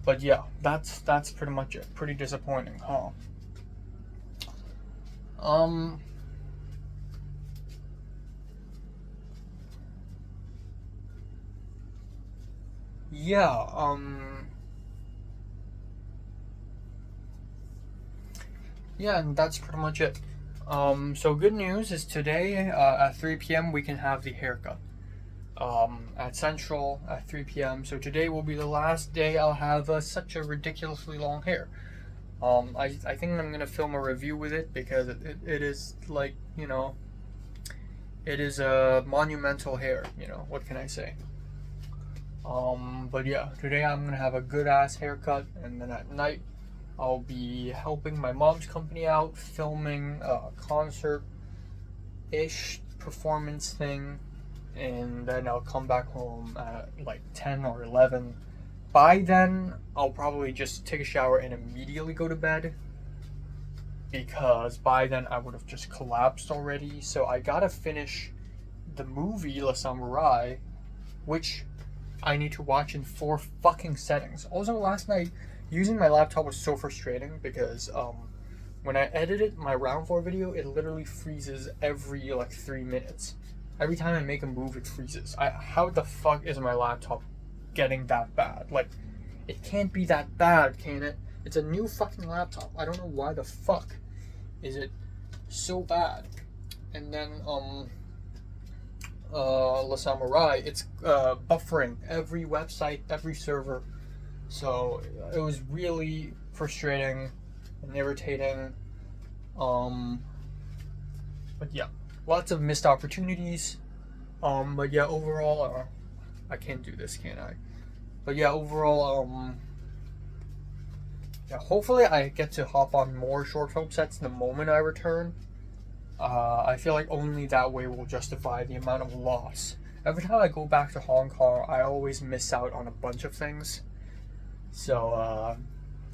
But yeah, that's pretty much it. Pretty disappointing, huh? Yeah, yeah, and that's pretty much it. So good news is today at 3 p.m. we can have the haircut. At Central at 3 p.m. So today will be the last day I'll have such a ridiculously long hair. I think I'm gonna film a review with it because it is like, you know, it is a monumental hair, you know, what can I say? But yeah, today I'm gonna have a good ass haircut, and then at night I'll be helping my mom's company out, filming a concert-ish performance thing, and then I'll come back home at like 10 or 11. By then, I'll probably just take a shower and immediately go to bed, because by then I would have just collapsed already. So I gotta finish the movie Le Samurai, which I need to watch in 4 fucking settings. Also, last night, using my laptop was so frustrating because when I edited my round 4 video, it literally freezes every like 3 minutes. Every time I make a move, it freezes. How the fuck is my laptop getting that bad? Like, it can't be that bad, can it? It's a new fucking laptop. I don't know why the fuck is it so bad. And then Le Samurai, it's buffering every website, every server. So it was really frustrating and irritating. But yeah, lots of missed opportunities. But yeah, overall, I can't do this, can I? But yeah, overall, yeah, hopefully I get to hop on more short film sets the moment I return. I feel like only that way will justify the amount of loss. Every time I go back to Hong Kong, I always miss out on a bunch of things. So,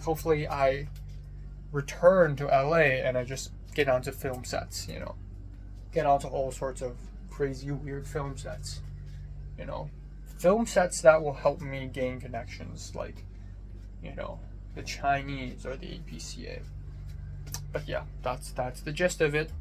hopefully I return to LA and I just get onto film sets, you know. Get onto all sorts of crazy, weird film sets, you know. Film sets that will help me gain connections, like, you know, the Chinese or the APCA. But yeah, that's the gist of it.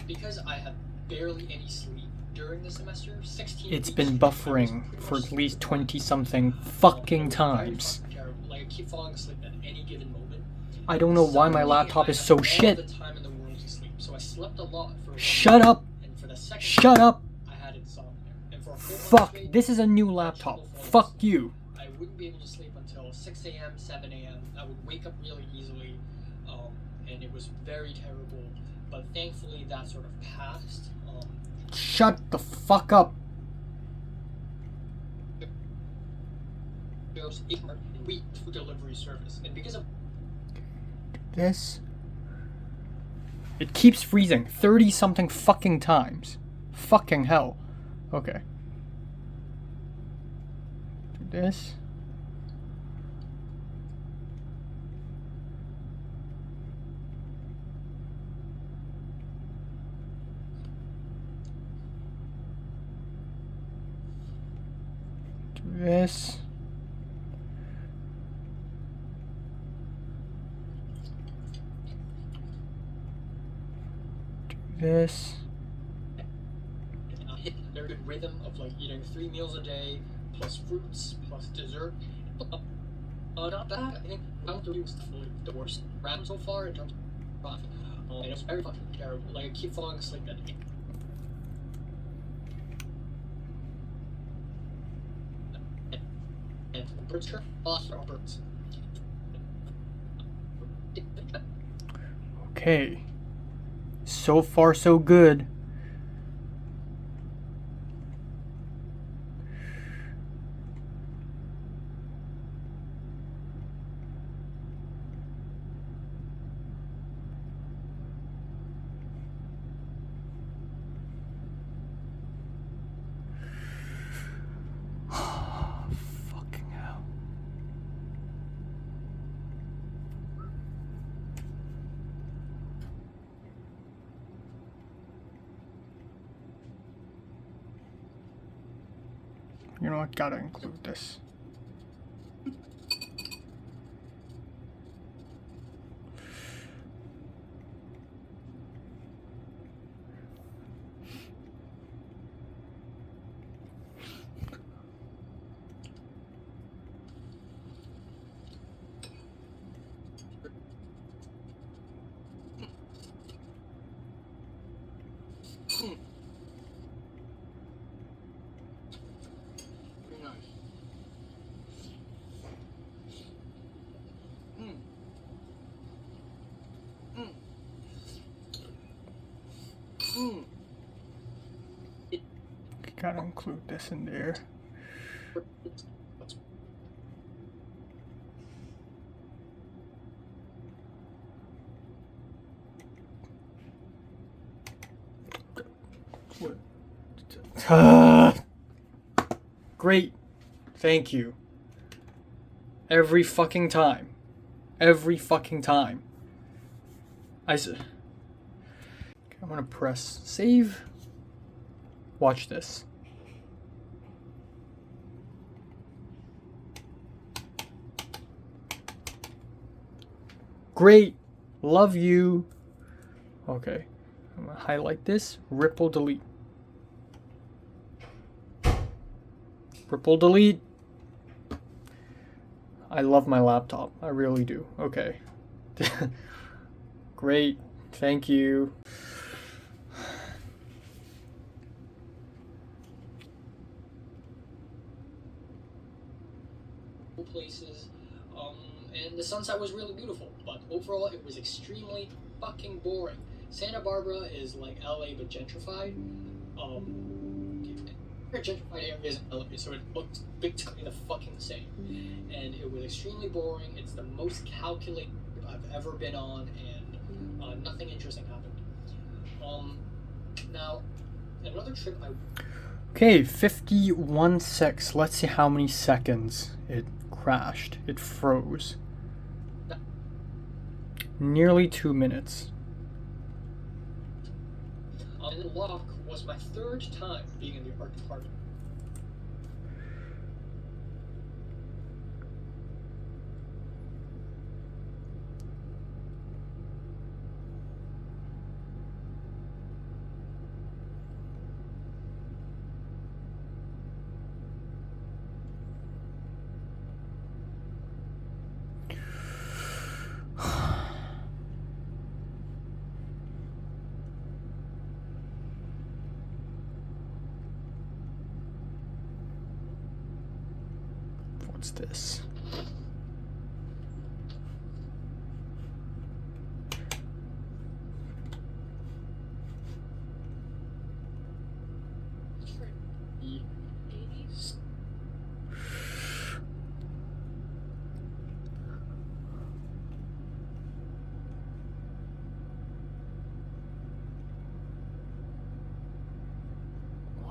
Because I have barely any sleep during the semester, 16 It's weeks, been buffering for at least 20-something fucking times. Like, I keep falling asleep at any given moment. I don't know why my laptop is so shit. The time in the world to sleep. So I slept a lot for Shut up! and for the second Shut up! I had insomnia. And for a whole Fuck! month, This is a new laptop. Fuck you. I wouldn't be able to sleep until 6 a.m., 7 a.m. I would wake up really easily, and it was very terrible. But thankfully, that sort of passed. Shut the fuck up. Goes 8 week food delivery service, and because of This. It keeps freezing 30-something fucking times. Fucking hell. Okay. Do this. Do this. This. hit their good rhythm of like eating 3 meals a day, plus fruits, plus dessert. Not bad. I think round 3 was the worst round so far in terms of profit. And it was very fucking terrible. Like, I keep falling asleep at night. And birds chirp, lost our birds. Okay. So far, so good. Fucking hell. You know what? Gotta include this. Very nice. Gotta include this in there. Great. Thank you. Every fucking time. Every fucking time. I'm gonna press save. Watch this. Great. Love you. Okay. I'm gonna highlight this. Ripple delete. Ripple delete. I love my laptop. I really do. Okay. Great. Thank you. Places, and the sunset was really beautiful, but overall it was extremely fucking boring. Santa Barbara is like LA but gentrified. Gentrified areas in LA, so it looked basically the fucking same, and it was extremely boring. It's the most calculated I've ever been on, and nothing interesting happened. Now another trip Okay, 51 secs. Let's see how many seconds it crashed. It froze. Nearly 2 minutes. The Loch was my third time being in the art department. What's this?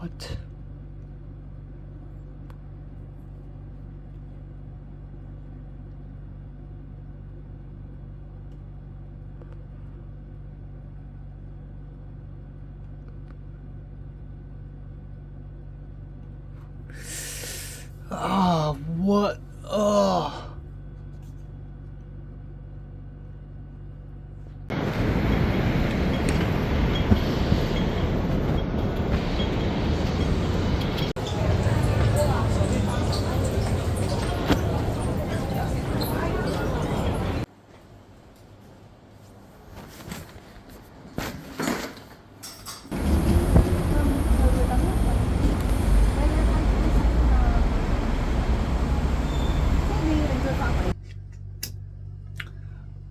What? Ah, what? Oh.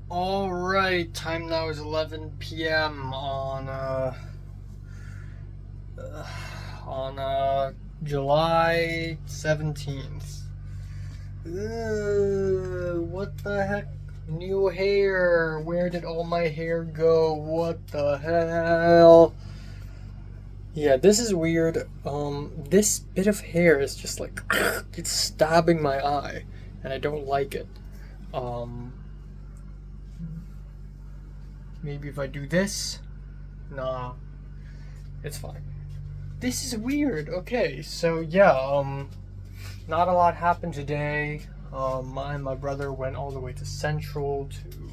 Alright, time now is 11 p.m. on July 17th. What the heck? New hair. Where did all my hair go? What the hell? Yeah, this is weird. This bit of hair is just like it's stabbing my eye, and I don't like it. Maybe if I do this? Nah. It's fine. This is weird. Okay, so yeah, not a lot happened today. I and my brother went all the way to Central to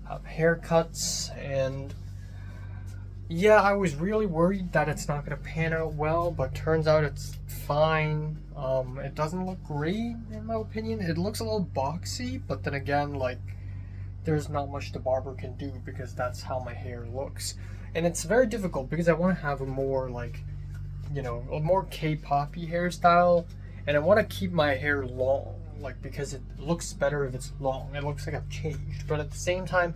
have haircuts, and yeah, I was really worried that it's not going to pan out well, but turns out it's fine. It doesn't look great in my opinion. It looks a little boxy, but then again, like, there's not much the barber can do because that's how my hair looks. And it's very difficult because I want to have a more, like, you know, a more K-poppy hairstyle, and I want to keep my hair long, like, because it looks better if it's long. It looks like I've changed, but at the same time,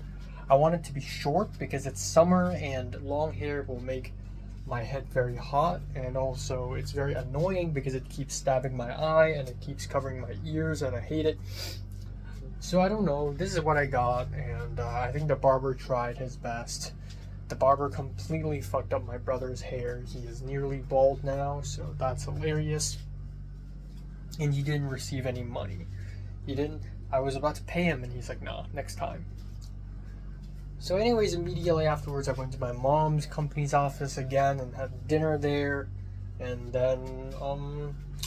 I want it to be short because it's summer and long hair will make my head very hot, and also it's very annoying because it keeps stabbing my eye and it keeps covering my ears and I hate it. So I don't know, this is what I got, and I think the barber tried his best. The barber completely fucked up my brother's hair. He is nearly bald now, so that's hilarious. And he didn't receive any money. He didn't. I was about to pay him and he's like, nah, next time. So anyways, immediately afterwards I went to my mom's company's office again and had dinner there. And then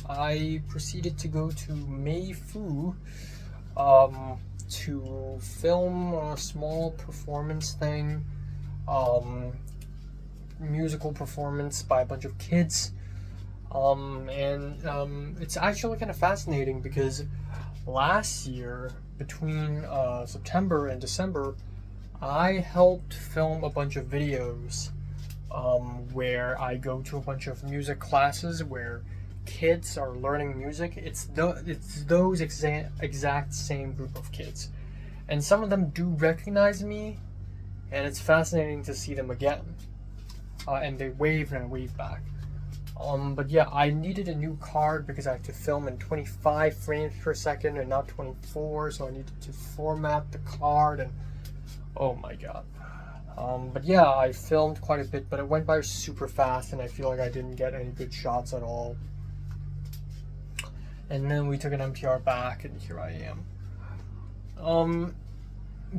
I proceeded to go to Meifu to film a small performance thing. Musical performance by a bunch of kids. It's actually kind of fascinating because last year, between September and December, I helped film a bunch of videos where I go to a bunch of music classes where kids are learning music. It's those exact same group of kids. And some of them do recognize me, and it's fascinating to see them again. And they wave and I wave back. But yeah, I needed a new card because I have to film in 25 frames per second and not 24, so I needed to format the card, and oh my god. But yeah, I filmed quite a bit, but it went by super fast and I feel like I didn't get any good shots at all. And then we took an MTR back and here I am.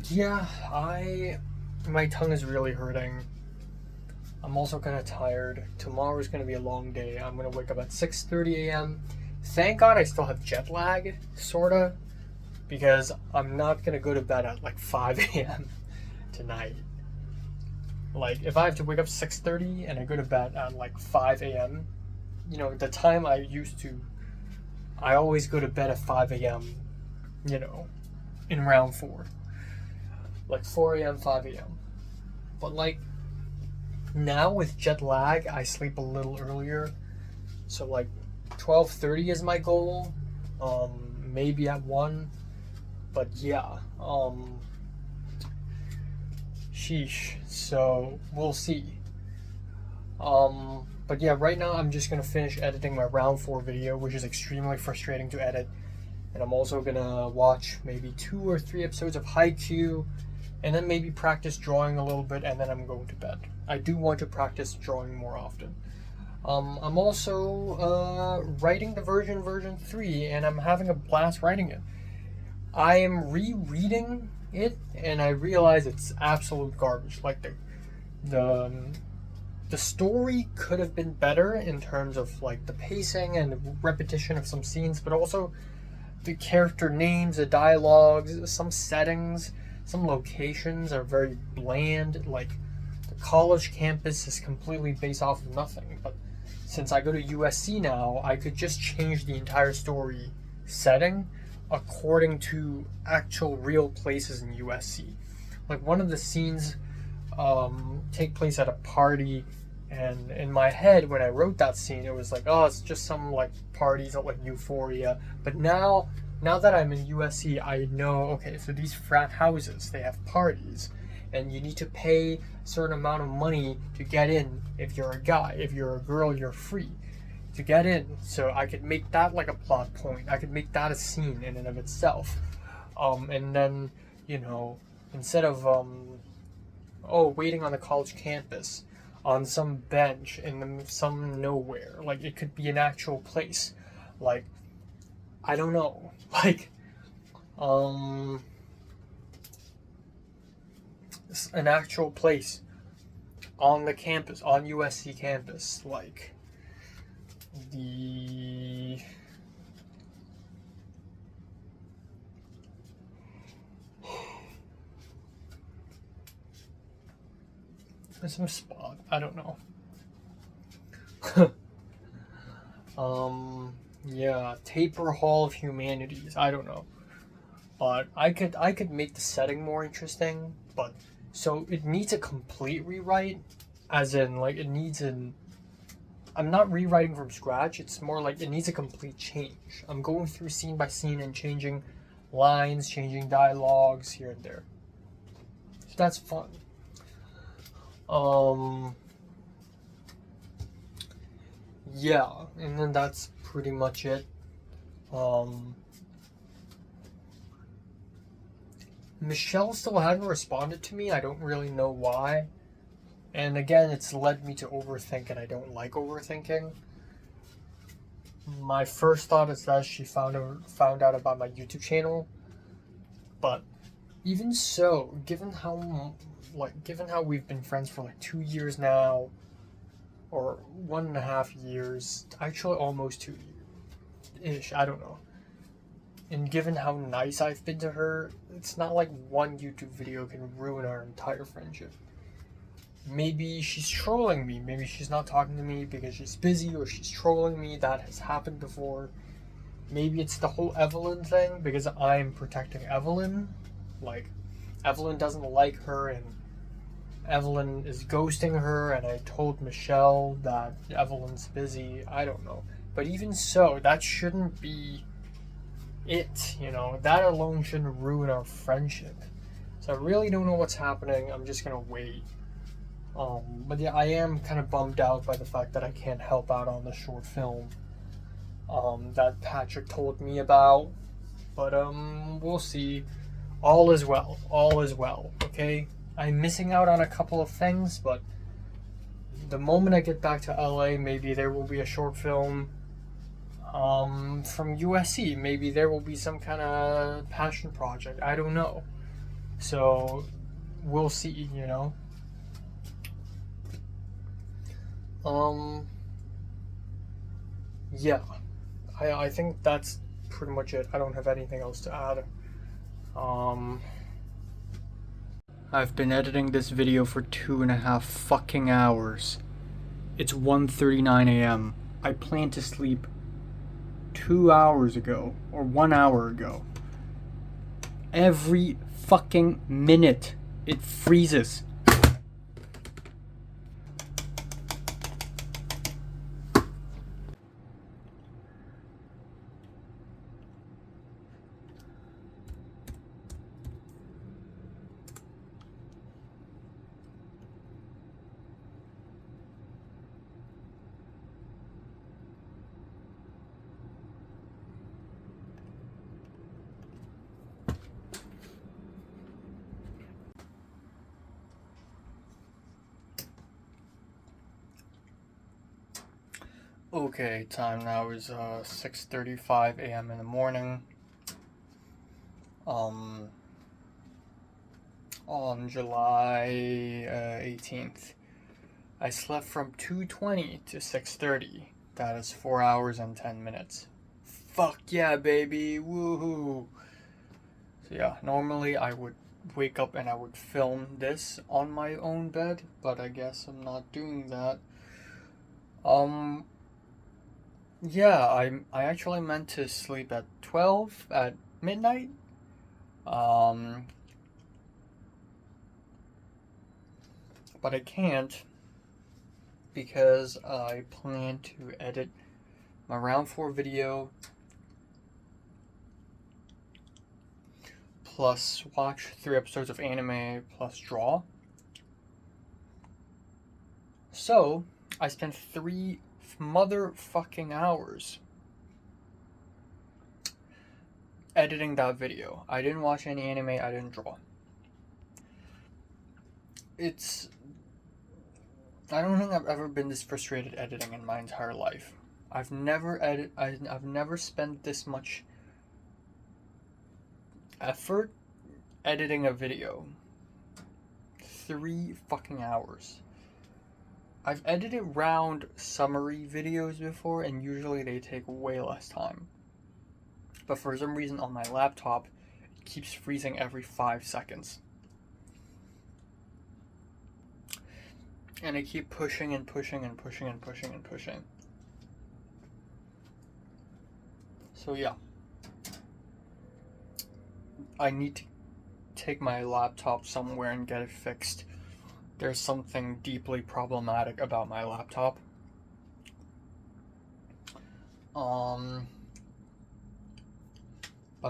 Yeah, my tongue is really hurting. I'm also kind of tired. Tomorrow is going to be a long day. I'm going to wake up at 6:30 a.m. Thank God I still have jet lag, sorta, because I'm not going to go to bed at like 5 a.m. tonight. Like, if I have to wake up 6:30 and I go to bed at like 5 a.m., you know, the time I always go to bed at 5 a.m., you know, in round 4. Like 4 a.m., 5 a.m. But like, now with jet lag, I sleep a little earlier. So like 12:30 is my goal. Maybe at 1. But yeah, sheesh. So we'll see. But yeah, right now I'm just gonna finish editing my round 4 video, which is extremely frustrating to edit. And I'm also gonna watch maybe 2 or 3 episodes of Haikyuu, and then maybe practice drawing a little bit, and then I'm going to bed. I do want to practice drawing more often. I'm also writing the version 3, and I'm having a blast writing it. I am rereading it, and I realize it's absolute garbage. Like, the story could have been better in terms of like the pacing and the repetition of some scenes, but also the character names, the dialogues, some settings, some locations are very bland. Like, the college campus is completely based off of nothing. But since I go to USC now, I could just change the entire story setting according to actual real places in USC. Like, one of the scenes take place at a party, and in my head when I wrote that scene, it was like, oh, it's just some like parties at like Euphoria. But now that I'm in USC, I know, okay, so these frat houses, they have parties, and you need to pay a certain amount of money to get in. If you're a guy, if you're a girl, you're free to get in. So I could make that like a plot point. I could make that a scene in and of itself. And then, you know, instead of waiting on the college campus on some bench in some nowhere, like, it could be an actual place. Like, I don't know, like, an actual place on the campus, on USC campus, like the some spot. I don't know. Yeah, Taper Hall of Humanities. I don't know, but I could make the setting more interesting. But so it needs a complete rewrite, as in like it needs an. I'm not rewriting from scratch. It's more like it needs a complete change. I'm going through scene by scene and changing lines, changing dialogues here and there. So that's fun. Yeah, and then that's pretty much it. Michelle still hasn't responded to me. I don't really know why. And again, it's led me to overthink, and I don't like overthinking. My first thought is that she found out about my YouTube channel, but even so, given how we've been friends for like 2 years now, or 1.5 years, actually almost 2 years ish, I don't know. And given how nice I've been to her, it's not like one YouTube video can ruin our entire friendship. Maybe she's trolling me. Maybe she's not talking to me because she's busy, or she's trolling me. That has happened before. Maybe it's the whole Evelyn thing because I'm protecting Evelyn. Like, Evelyn doesn't like her and Evelyn is ghosting her, and I told Michelle that Evelyn's busy. I don't know. But even so, that shouldn't be it, you know? That alone shouldn't ruin our friendship. So I really don't know what's happening. I'm just gonna wait. But yeah, I am kind of bummed out by the fact that I can't help out on the short film that Patrick told me about. But we'll see. All is well. All is well, okay? I'm missing out on a couple of things, but the moment I get back to LA, maybe there will be a short film from USC. Maybe there will be some kind of passion project. I don't know. So we'll see, you know. Yeah, I think that's pretty much it. I don't have anything else to add. I've been editing this video for 2.5 fucking hours. It's 1:39 a.m. I planned to sleep 2 hours ago, or 1 hour ago. Every fucking minute it freezes. Okay, time now is 6:35 a.m. in the morning. On July 18th, I slept from 2:20 to 6:30. That is 4 hours and 10 minutes. Fuck yeah, baby! Woohoo! So yeah, normally I would wake up and I would film this on my own bed, but I guess I'm not doing that. Yeah, I actually meant to sleep at 12 at midnight. But I can't because I plan to edit my round 4 video plus watch 3 episodes of anime plus draw. So I spent 3 motherfucking hours editing that video. I didn't watch any anime, I didn't draw. I don't think I've ever been this frustrated editing in my entire life. I've never spent this much effort editing a video. 3 fucking hours. I've edited round summary videos before, and usually they take way less time. But for some reason on my laptop, it keeps freezing every 5 seconds. And I keep pushing and pushing and pushing and pushing and pushing. So yeah. I need to take my laptop somewhere and get it fixed. There's something deeply problematic about my laptop. But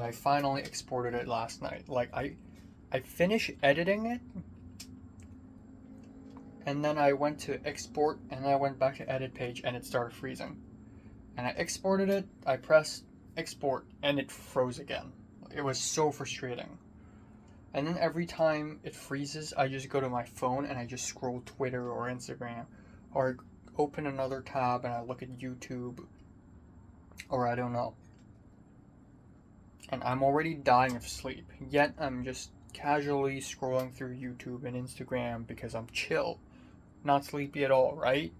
I finally exported it last night. Like I finished editing it, and then I went to export, and I went back to edit page, and it started freezing. And I exported it, I pressed export, and it froze again. It was so frustrating. And then every time it freezes, I just go to my phone and I just scroll Twitter or Instagram, or open another tab and I look at YouTube, or I don't know. And I'm already dying of sleep, yet I'm just casually scrolling through YouTube and Instagram because I'm chill, not sleepy at all, right?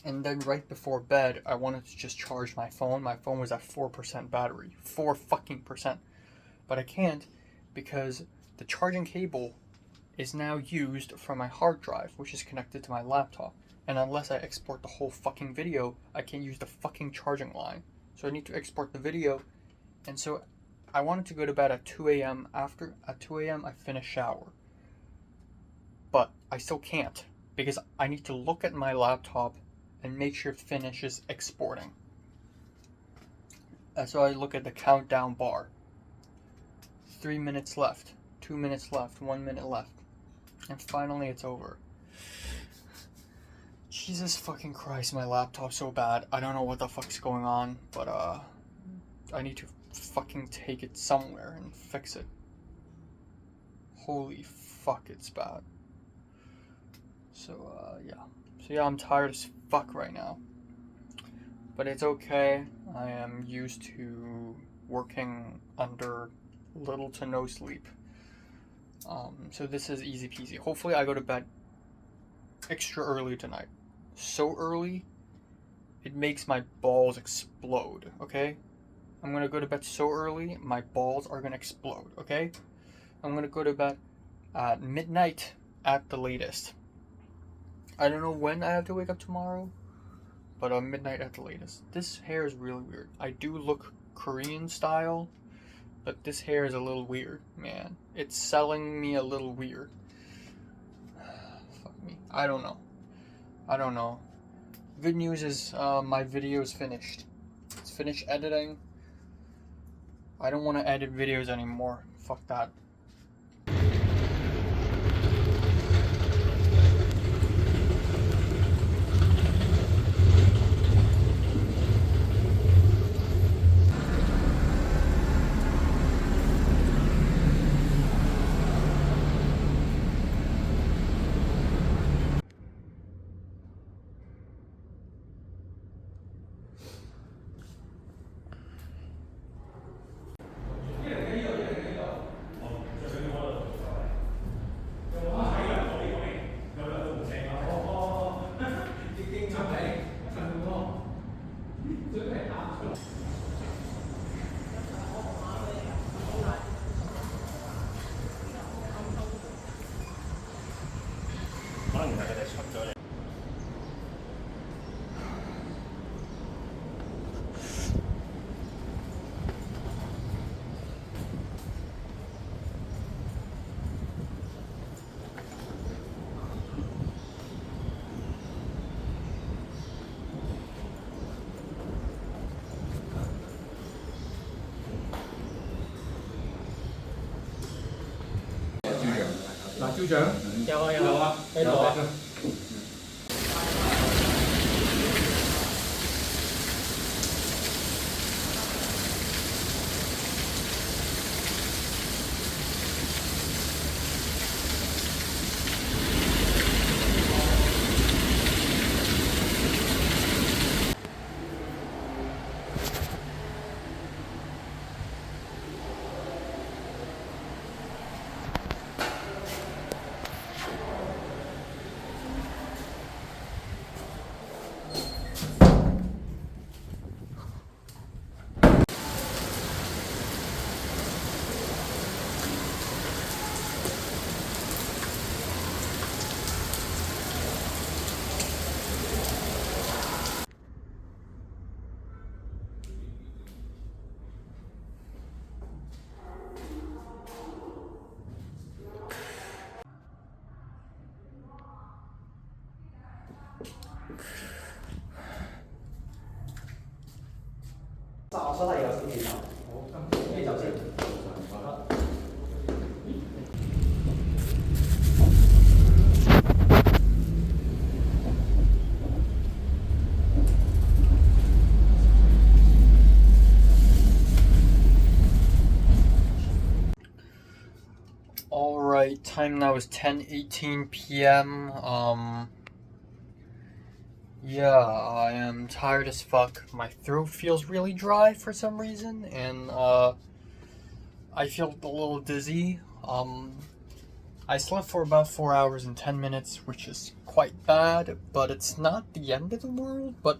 And then right before bed, I wanted to just charge my phone. My phone was at 4% battery. 4 fucking percent. But I can't because the charging cable is now used from my hard drive, which is connected to my laptop. And unless I export the whole fucking video, I can't use the fucking charging line. So I need to export the video. And so I wanted to go to bed at 2 a.m. At 2 a.m. I finish shower. But I still can't because I need to look at my laptop and make sure it finishes exporting. So I look at the countdown bar. 3 minutes left, 2 minutes left, 1 minute left. And finally it's over. Jesus fucking Christ, my laptop's so bad. I don't know what the fuck's going on, but I need to fucking take it somewhere and fix it. Holy fuck, it's bad. So yeah, I'm tired as fuck right now. But it's okay. I am used to working under little to no sleep. So this is easy peasy. Hopefully I go to bed extra early tonight. So early, it makes my balls explode, okay? I'm gonna go to bed so early, my balls are gonna explode, okay? I'm gonna go to bed at midnight at the latest. I don't know when I have to wake up tomorrow, but midnight at the latest. This hair is really weird. I do look Korean style, but this hair is a little weird, man. It's selling me a little weird. Fuck me. I don't know. Good news is my video is finished. It's finished editing. I don't want to edit videos anymore. Fuck that. Chú trưởng. Chào anh. Đây rồi. Alright, time now is 10:18 p.m. Yeah, I am tired as fuck. My throat feels really dry for some reason, and, I feel a little dizzy. I slept for about 4 hours and 10 minutes, which is quite bad, but it's not the end of the world. But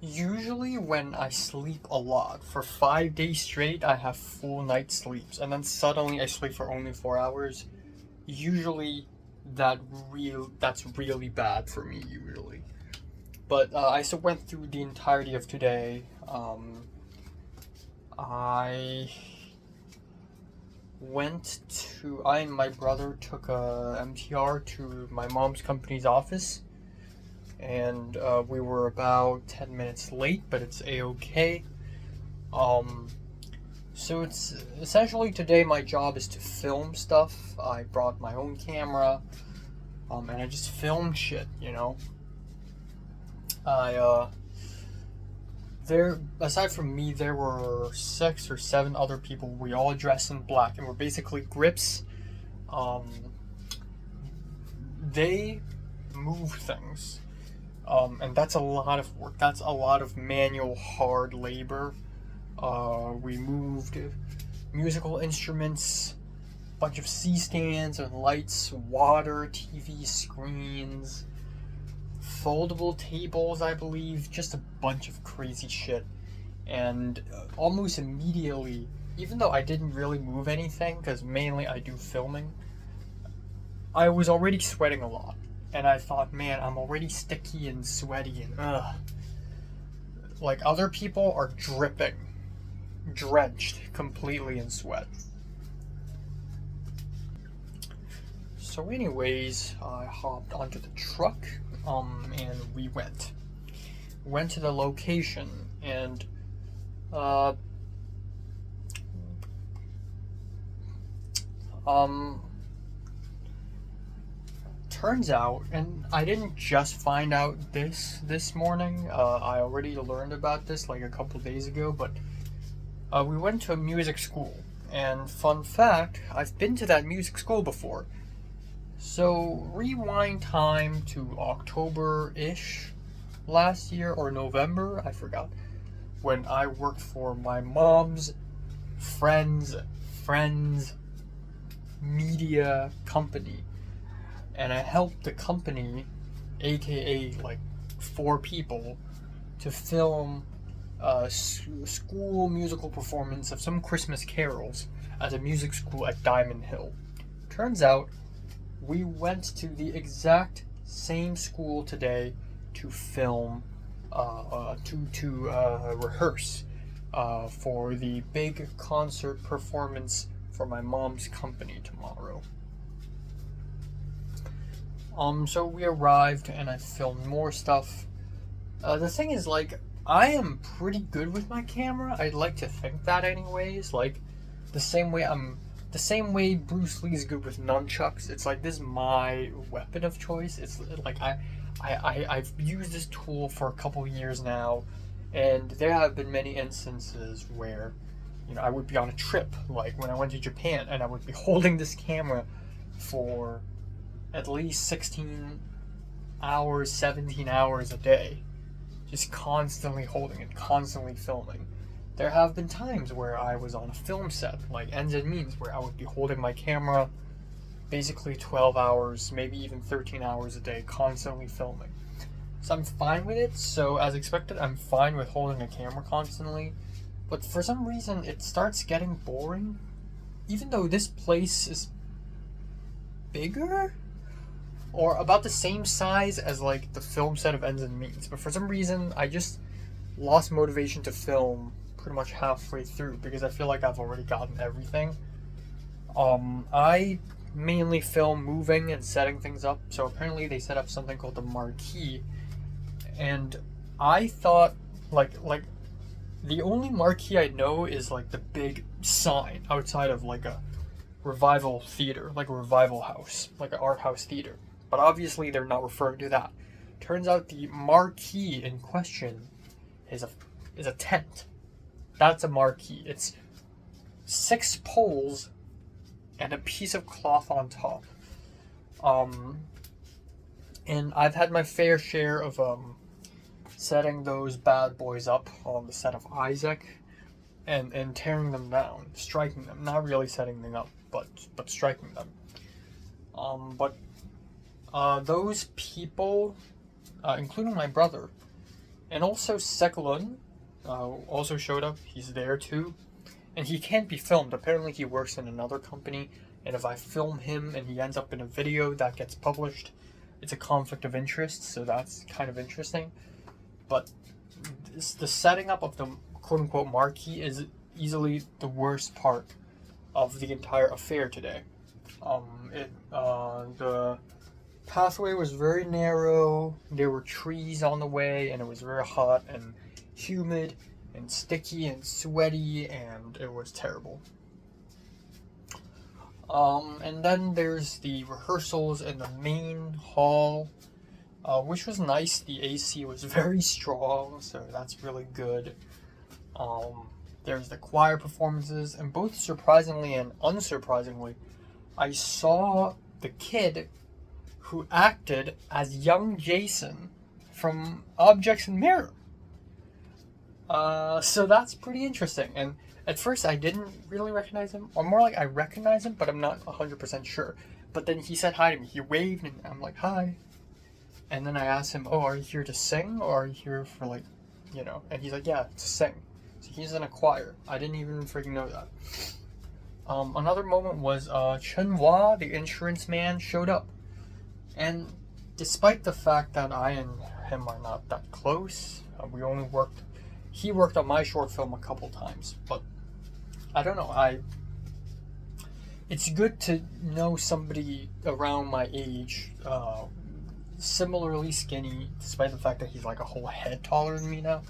usually when I sleep a lot, for 5 days straight, I have full night sleeps, and then suddenly I sleep for only 4 hours. Usually that's really bad for me, usually. But I still went through the entirety of today. I and my brother took a MTR to my mom's company's office, and we were about 10 minutes late, but it's a-okay. So it's essentially today my job is to film stuff. I brought my own camera, and I just filmed shit, you know. Aside from me, there were 6 or 7 other people. We all dressed in black, and we're basically grips. They move things, and that's a lot of work. That's a lot of manual, hard labor. We moved musical instruments, a bunch of C-stands and lights, water, TV screens, foldable tables, I believe, just a bunch of crazy shit. And almost immediately, even though I didn't really move anything, because mainly I do filming, I was already sweating a lot. And I thought, man, I'm already sticky and sweaty and ugh. Like, other people are dripping, drenched completely in sweat. So anyways, I hopped onto the truck, and we went to the location, and turns out, and I didn't just find out this morning, I already learned about this like a couple days ago, but we went to a music school, and fun fact, I've been to that music school before. So, rewind time to October-ish last year, or November, I forgot, when I worked for my mom's friend's media company. And I helped the company, aka like 4 people, to film a school musical performance of some Christmas carols at a music school at Diamond Hill. Turns out, we went to the exact same school today to film, to rehearse for the big concert performance for my mom's company tomorrow. So we arrived and I filmed more stuff. The thing is, like, I am pretty good with my camera. I'd like to think that anyways. Like, the same way Bruce Lee is good with nunchucks. It's like, this is my weapon of choice. It's like I've used this tool for a couple years now, and there have been many instances where, you know, I would be on a trip, like when I went to Japan, and I would be holding this camera for at least 16 hours, 17 hours a day, just constantly holding it, constantly filming. There have been times where I was on a film set, like Ends and Means, where I would be holding my camera basically 12 hours, maybe even 13 hours a day, constantly filming. So I'm fine with it. So as expected, I'm fine with holding a camera constantly. But for some reason, it starts getting boring. Even though this place is bigger, or about the same size as like the film set of Ends and Means. But for some reason, I just lost motivation to film pretty much halfway through, because I feel like I've already gotten everything. I mainly film moving and setting things up, so apparently they set up something called the marquee, and I thought like the only marquee I know is like the big sign outside of like a revival theater, like a revival house, like an art house theater, but obviously they're not referring to that. Turns out the marquee in question is a tent. That's a marquee. It's 6 poles and a piece of cloth on top. And I've had my fair share of setting those bad boys up on the set of Isaac and tearing them down, striking them. Not really setting them up, but striking them. But those people, including my brother, and also Sekulun, also showed up. He's there too. And he can't be filmed. Apparently he works in another company, and if I film him and he ends up in a video that gets published, it's a conflict of interest, so that's kind of interesting. But the setting up of the quote-unquote marquee is easily the worst part of the entire affair today. The pathway was very narrow, there were trees on the way, and it was very hot and humid and sticky and sweaty, and it was terrible. And then there's the rehearsals in the main hall, which was nice. The AC was very strong, so that's really good. There's the choir performances, and both surprisingly and unsurprisingly, I saw the kid who acted as young Jason from Objects in Mirror. So that's pretty interesting. And at first I didn't really recognize him, or more like I recognize him, but I'm not 100% sure. But then he said hi to me. He waved, and I'm like, hi. And then I asked him, oh, are you here to sing, or are you here for, like, you know? And he's like, yeah, to sing. So he's in a choir. I didn't even freaking know that. Another moment was Chen Hua, the insurance man, showed up. And despite the fact that I and him are not that close, he worked on my short film a couple times, but I don't know, it's good to know somebody around my age, similarly skinny, despite the fact that he's like a whole head taller than me now,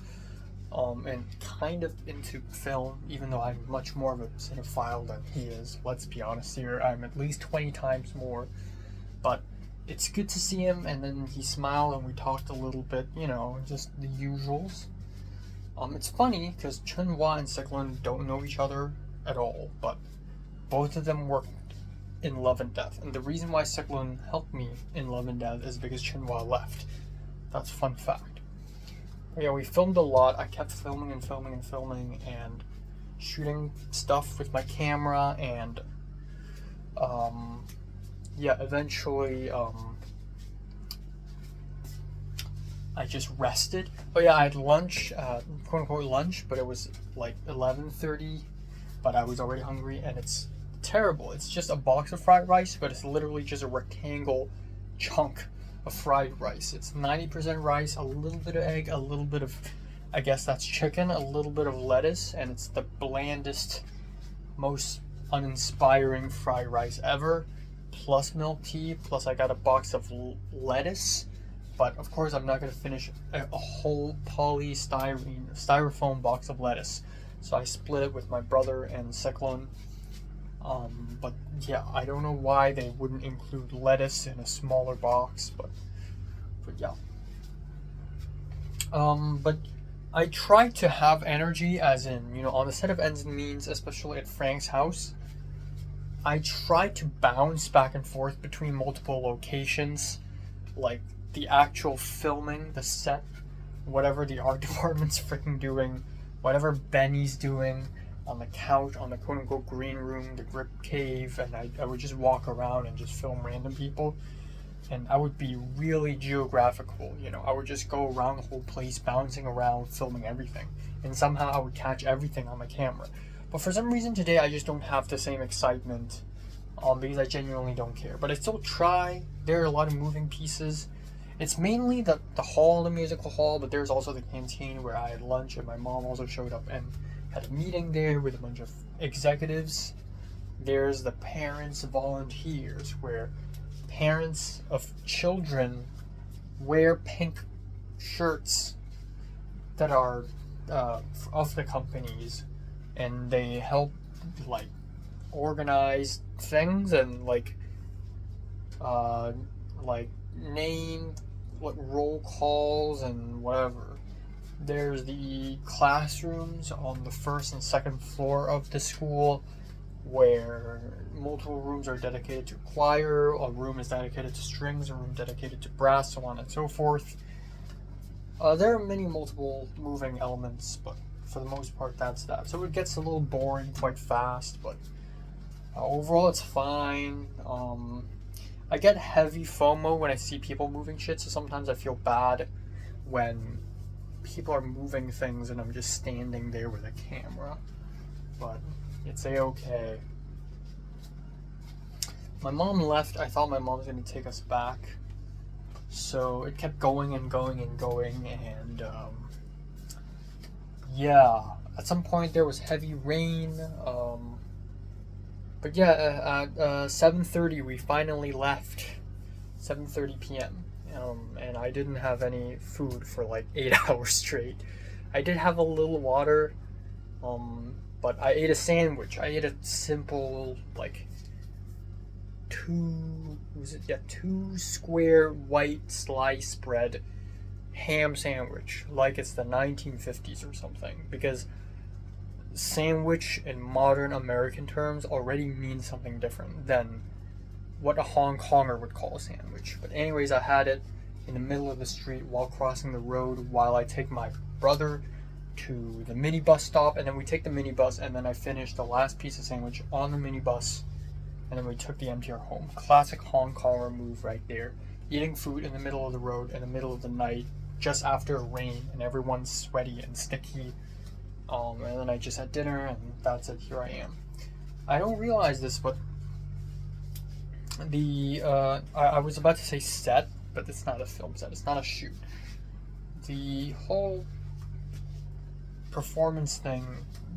and kind of into film, even though I'm much more of a cinephile than he is. Let's be honest here, I'm at least 20 times more, but it's good to see him, and then he smiled and we talked a little bit, you know, just the usuals. It's funny because Chen Hua and Sekulun don't know each other at all, but both of them worked in Love and Death. And the reason why Sekulun helped me in Love and Death is because Chen Hua left. That's a fun fact. Yeah, we filmed a lot. I kept filming and shooting stuff with my camera, and eventually I just rested. Oh yeah, I had lunch, quote-unquote lunch, but it was like 11:30, but I was already hungry, and it's terrible. It's just a box of fried rice, but it's literally just a rectangle chunk of fried rice. It's 90% rice, a little bit of egg, a little bit of, I guess that's chicken, a little bit of lettuce, and it's the blandest, most uninspiring fried rice ever, plus milk tea, plus I got a box of lettuce. But of course I'm not going to finish a whole styrofoam box of lettuce. So I split it with my brother and Sekulun. But yeah, I don't know why they wouldn't include lettuce in a smaller box, but yeah. But I tried to have energy, as in, you know, on the set of Ends and Means, especially at Frank's house, I tried to bounce back and forth between multiple locations, like the actual filming, the set, whatever the art department's freaking doing, whatever Benny's doing on the couch, on the quote-unquote green room, the grip cave, and I would just walk around and just film random people, and I would be really geographical, you know, I would just go around the whole place, bouncing around, filming everything, and somehow I would catch everything on my camera. But for some reason today, I just don't have the same excitement, because I genuinely don't care. But I still try. There are a lot of moving pieces. It's mainly the hall, the musical hall, but there's also the canteen where I had lunch, and my mom also showed up and had a meeting there with a bunch of executives. There's the parents volunteers, where parents of children wear pink shirts that are of the companies, and they help like organize things and like name what roll calls and whatever. There's the classrooms on the first and second floor of the school, where multiple rooms are dedicated to choir, a room is dedicated to strings, a room dedicated to brass, so on and so forth. There are many multiple moving elements, but for the most part, that's that. So it gets a little boring quite fast, but overall, it's fine. I get heavy FOMO when I see people moving shit, so sometimes I feel bad when people are moving things and I'm just standing there with a camera. But it's a-okay. My mom left. I thought my mom was going to take us back. So it kept going and going and going, and yeah, at some point there was heavy rain, but yeah, at 7:30 we finally left, 7:30 p.m., and I didn't have any food for like 8 hours straight. I did have a little water, but I ate a sandwich. I ate a simple, like, two square white slice bread ham sandwich, like it's the 1950s or something, because sandwich in modern American terms already means something different than what a Hong Konger would call a sandwich. But anyways, I had it in the middle of the street while crossing the road while I take my brother to the minibus stop, and then we take the minibus, and then I finish the last piece of sandwich on the minibus, and then we took the MTR home. Classic Hong Konger move right there. Eating food in the middle of the road in the middle of the night, just after rain, and everyone's sweaty and sticky. And then I just had dinner, and that's it. Here I am. I don't realize this, but I was about to say set, but it's not a film set. It's not a shoot. The whole performance thing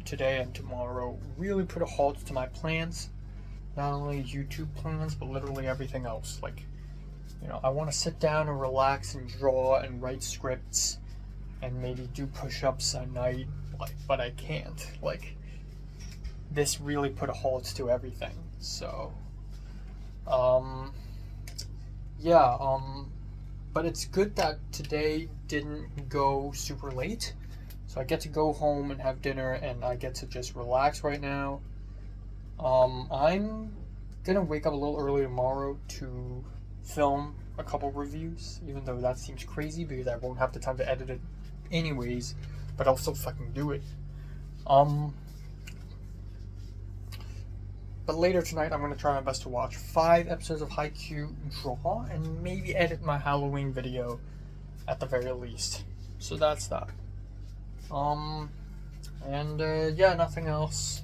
today and tomorrow really put a halt to my plans. Not only YouTube plans, but literally everything else. Like, you know, I want to sit down and relax and draw and write scripts and maybe do push-ups at night, like, but I can't. Like, this really put a halt to everything. So, yeah, but it's good that today didn't go super late. So I get to go home and have dinner, and I get to just relax right now. I'm gonna wake up a little early tomorrow to film a couple reviews, even though that seems crazy because I won't have the time to edit it anyways, but I'll still fucking do it. But later tonight, I'm gonna try my best to watch 5 episodes of Haikyuu, draw, and maybe edit my Halloween video at the very least. So that's that. Yeah, nothing else.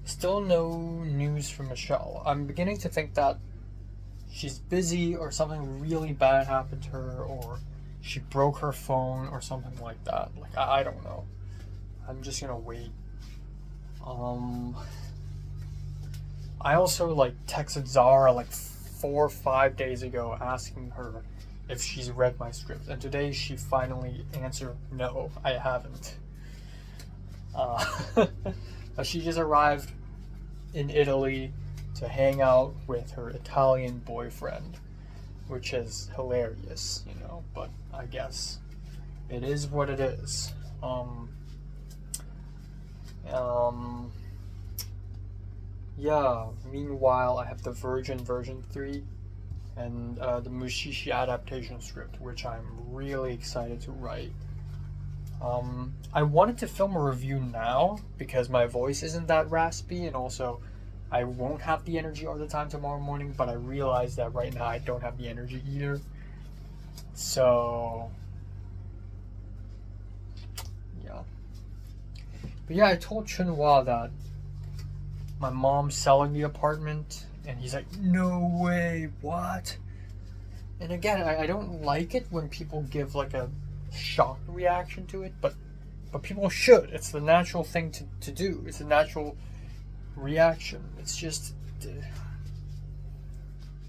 Still no news from Michelle. I'm beginning to think that she's busy or something really bad happened to her or she broke her phone or something like that. Like, I don't know. I'm just gonna wait. I also texted Zara 4 or 5 days ago asking her if she's read my script, and today she finally answered no, I haven't. She just arrived in Italy to hang out with her Italian boyfriend, which is hilarious, you know, but I guess it is what it is. Yeah, meanwhile, I have the Virgin version 3 and the Mushishi adaptation script, which I'm really excited to write. I wanted to film a review now because my voice isn't that raspy, and also I won't have the energy all the time tomorrow morning, but I realize that right now I don't have the energy either. So, yeah. But yeah, I told Chunhua that my mom's selling the apartment, and he's like, no way, what? And again, I don't like it when people give a shocked reaction to it, but people should. It's the natural thing to do. It's a natural reaction. It's just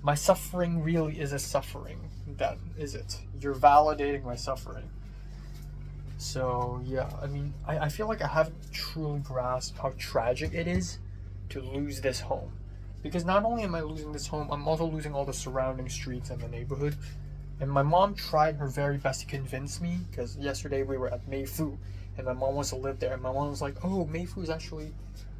my suffering really is a suffering, then, is it? You're validating my suffering. So yeah, I mean, I feel like I haven't truly grasped how tragic it is to lose this home, because not only am I losing this home, I'm also losing all the surrounding streets and the neighborhood. And my mom tried her very best to convince me, because yesterday we were at Meifu, and my mom wants to live there, and my mom was like, oh, Meifu is actually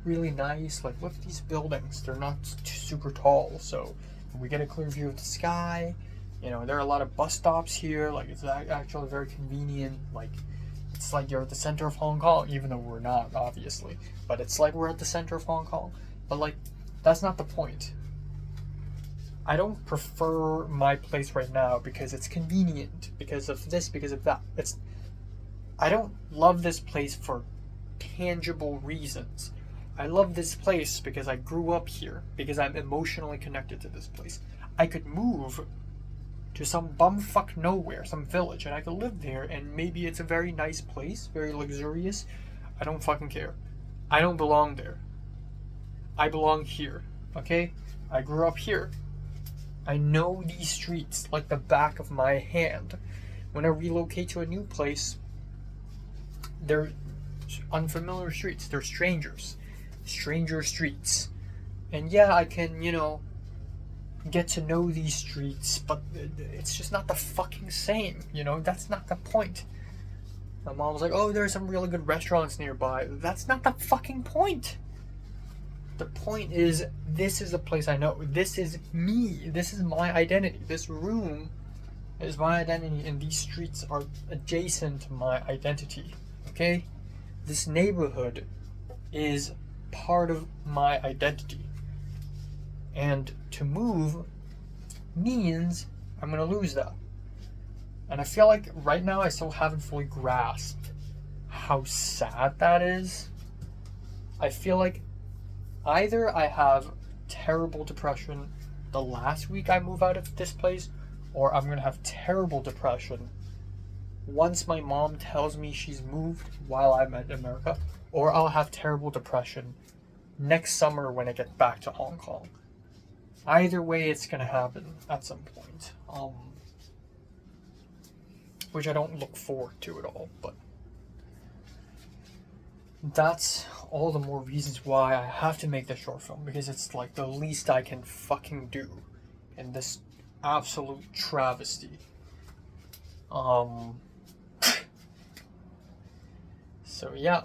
really nice. Like, look at these buildings. They're not super tall, so we get a clear view of the sky. You know, there are a lot of bus stops here. Like, it's actually very convenient. Like, it's like you're at the center of Hong Kong, even though we're not, obviously. But it's like we're at the center of Hong Kong. But, like, that's not the point. I don't prefer my place right now because it's convenient, because of this, because of that. I don't love this place for tangible reasons. I love this place because I grew up here, because I'm emotionally connected to this place. I could move to some bumfuck nowhere, some village, and I could live there, and maybe it's a very nice place, very luxurious. I don't fucking care. I don't belong there. I belong here, okay? I grew up here. I know these streets like the back of my hand. When I relocate to a new place, they're unfamiliar streets. They're strangers. Stranger streets. And yeah, I can, get to know these streets, but it's just not the fucking same, That's not the point. My mom was like, oh, there's some really good restaurants nearby. That's not the fucking point. The point is, this is a place I know. This is me. This is my identity. This room is my identity, and these streets are adjacent to my identity. Okay? This neighborhood is part of my identity. And to move means I'm gonna lose that. And I feel like right now I still haven't fully grasped how sad that is. I feel like either I have terrible depression the last week I move out of this place, or I'm gonna have terrible depression once my mom tells me she's moved while I'm in America, or I'll have terrible depression next summer when I get back to Hong Kong. Either way, it's gonna happen at some point. Which I don't look forward to at all, but that's all the more reasons why I have to make this short film, because it's like the least I can fucking do in this absolute travesty. So yeah,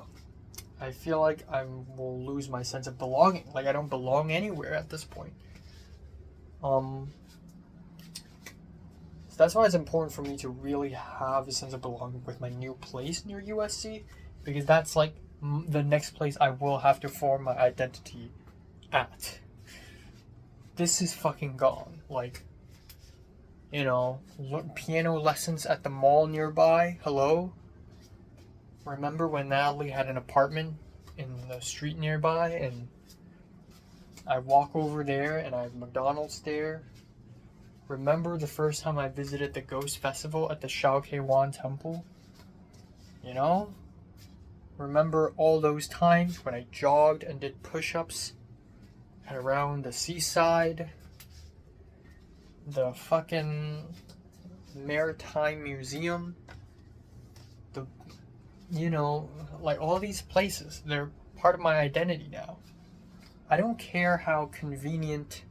I feel like I will lose my sense of belonging. Like, I don't belong anywhere at this point. So that's why it's important for me to really have a sense of belonging with my new place near USC, because that's like the next place I will have to form my identity at. This is fucking gone. Like, piano lessons at the mall nearby. Hello? Remember when Natalie had an apartment in the street nearby, and I walk over there and I have McDonald's there? Remember the first time I visited the Ghost Festival at the Shao Kei Wan Temple? Remember all those times when I jogged and did push-ups around the seaside? The fucking Maritime Museum? Like all these places, they're part of my identity now. I don't care how convenient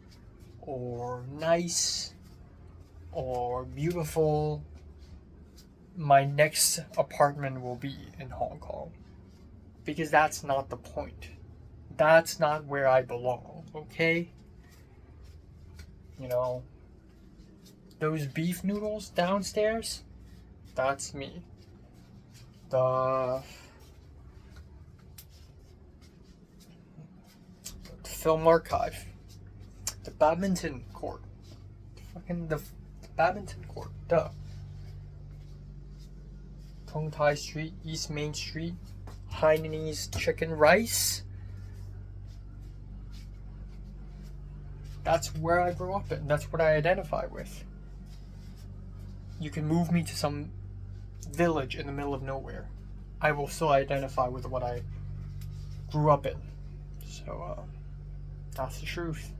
or nice or beautiful my next apartment will be in Hong Kong, because that's not the point. That's not where I belong, okay? Those beef noodles downstairs, that's me. The film archive, the badminton court, the badminton court, duh. Tong Tai Street, East Main Street, Hainanese chicken rice. That's where I grew up in. That's what I identify with. You can move me to some village in the middle of nowhere. I will still identify with what I grew up in. So, that's the truth.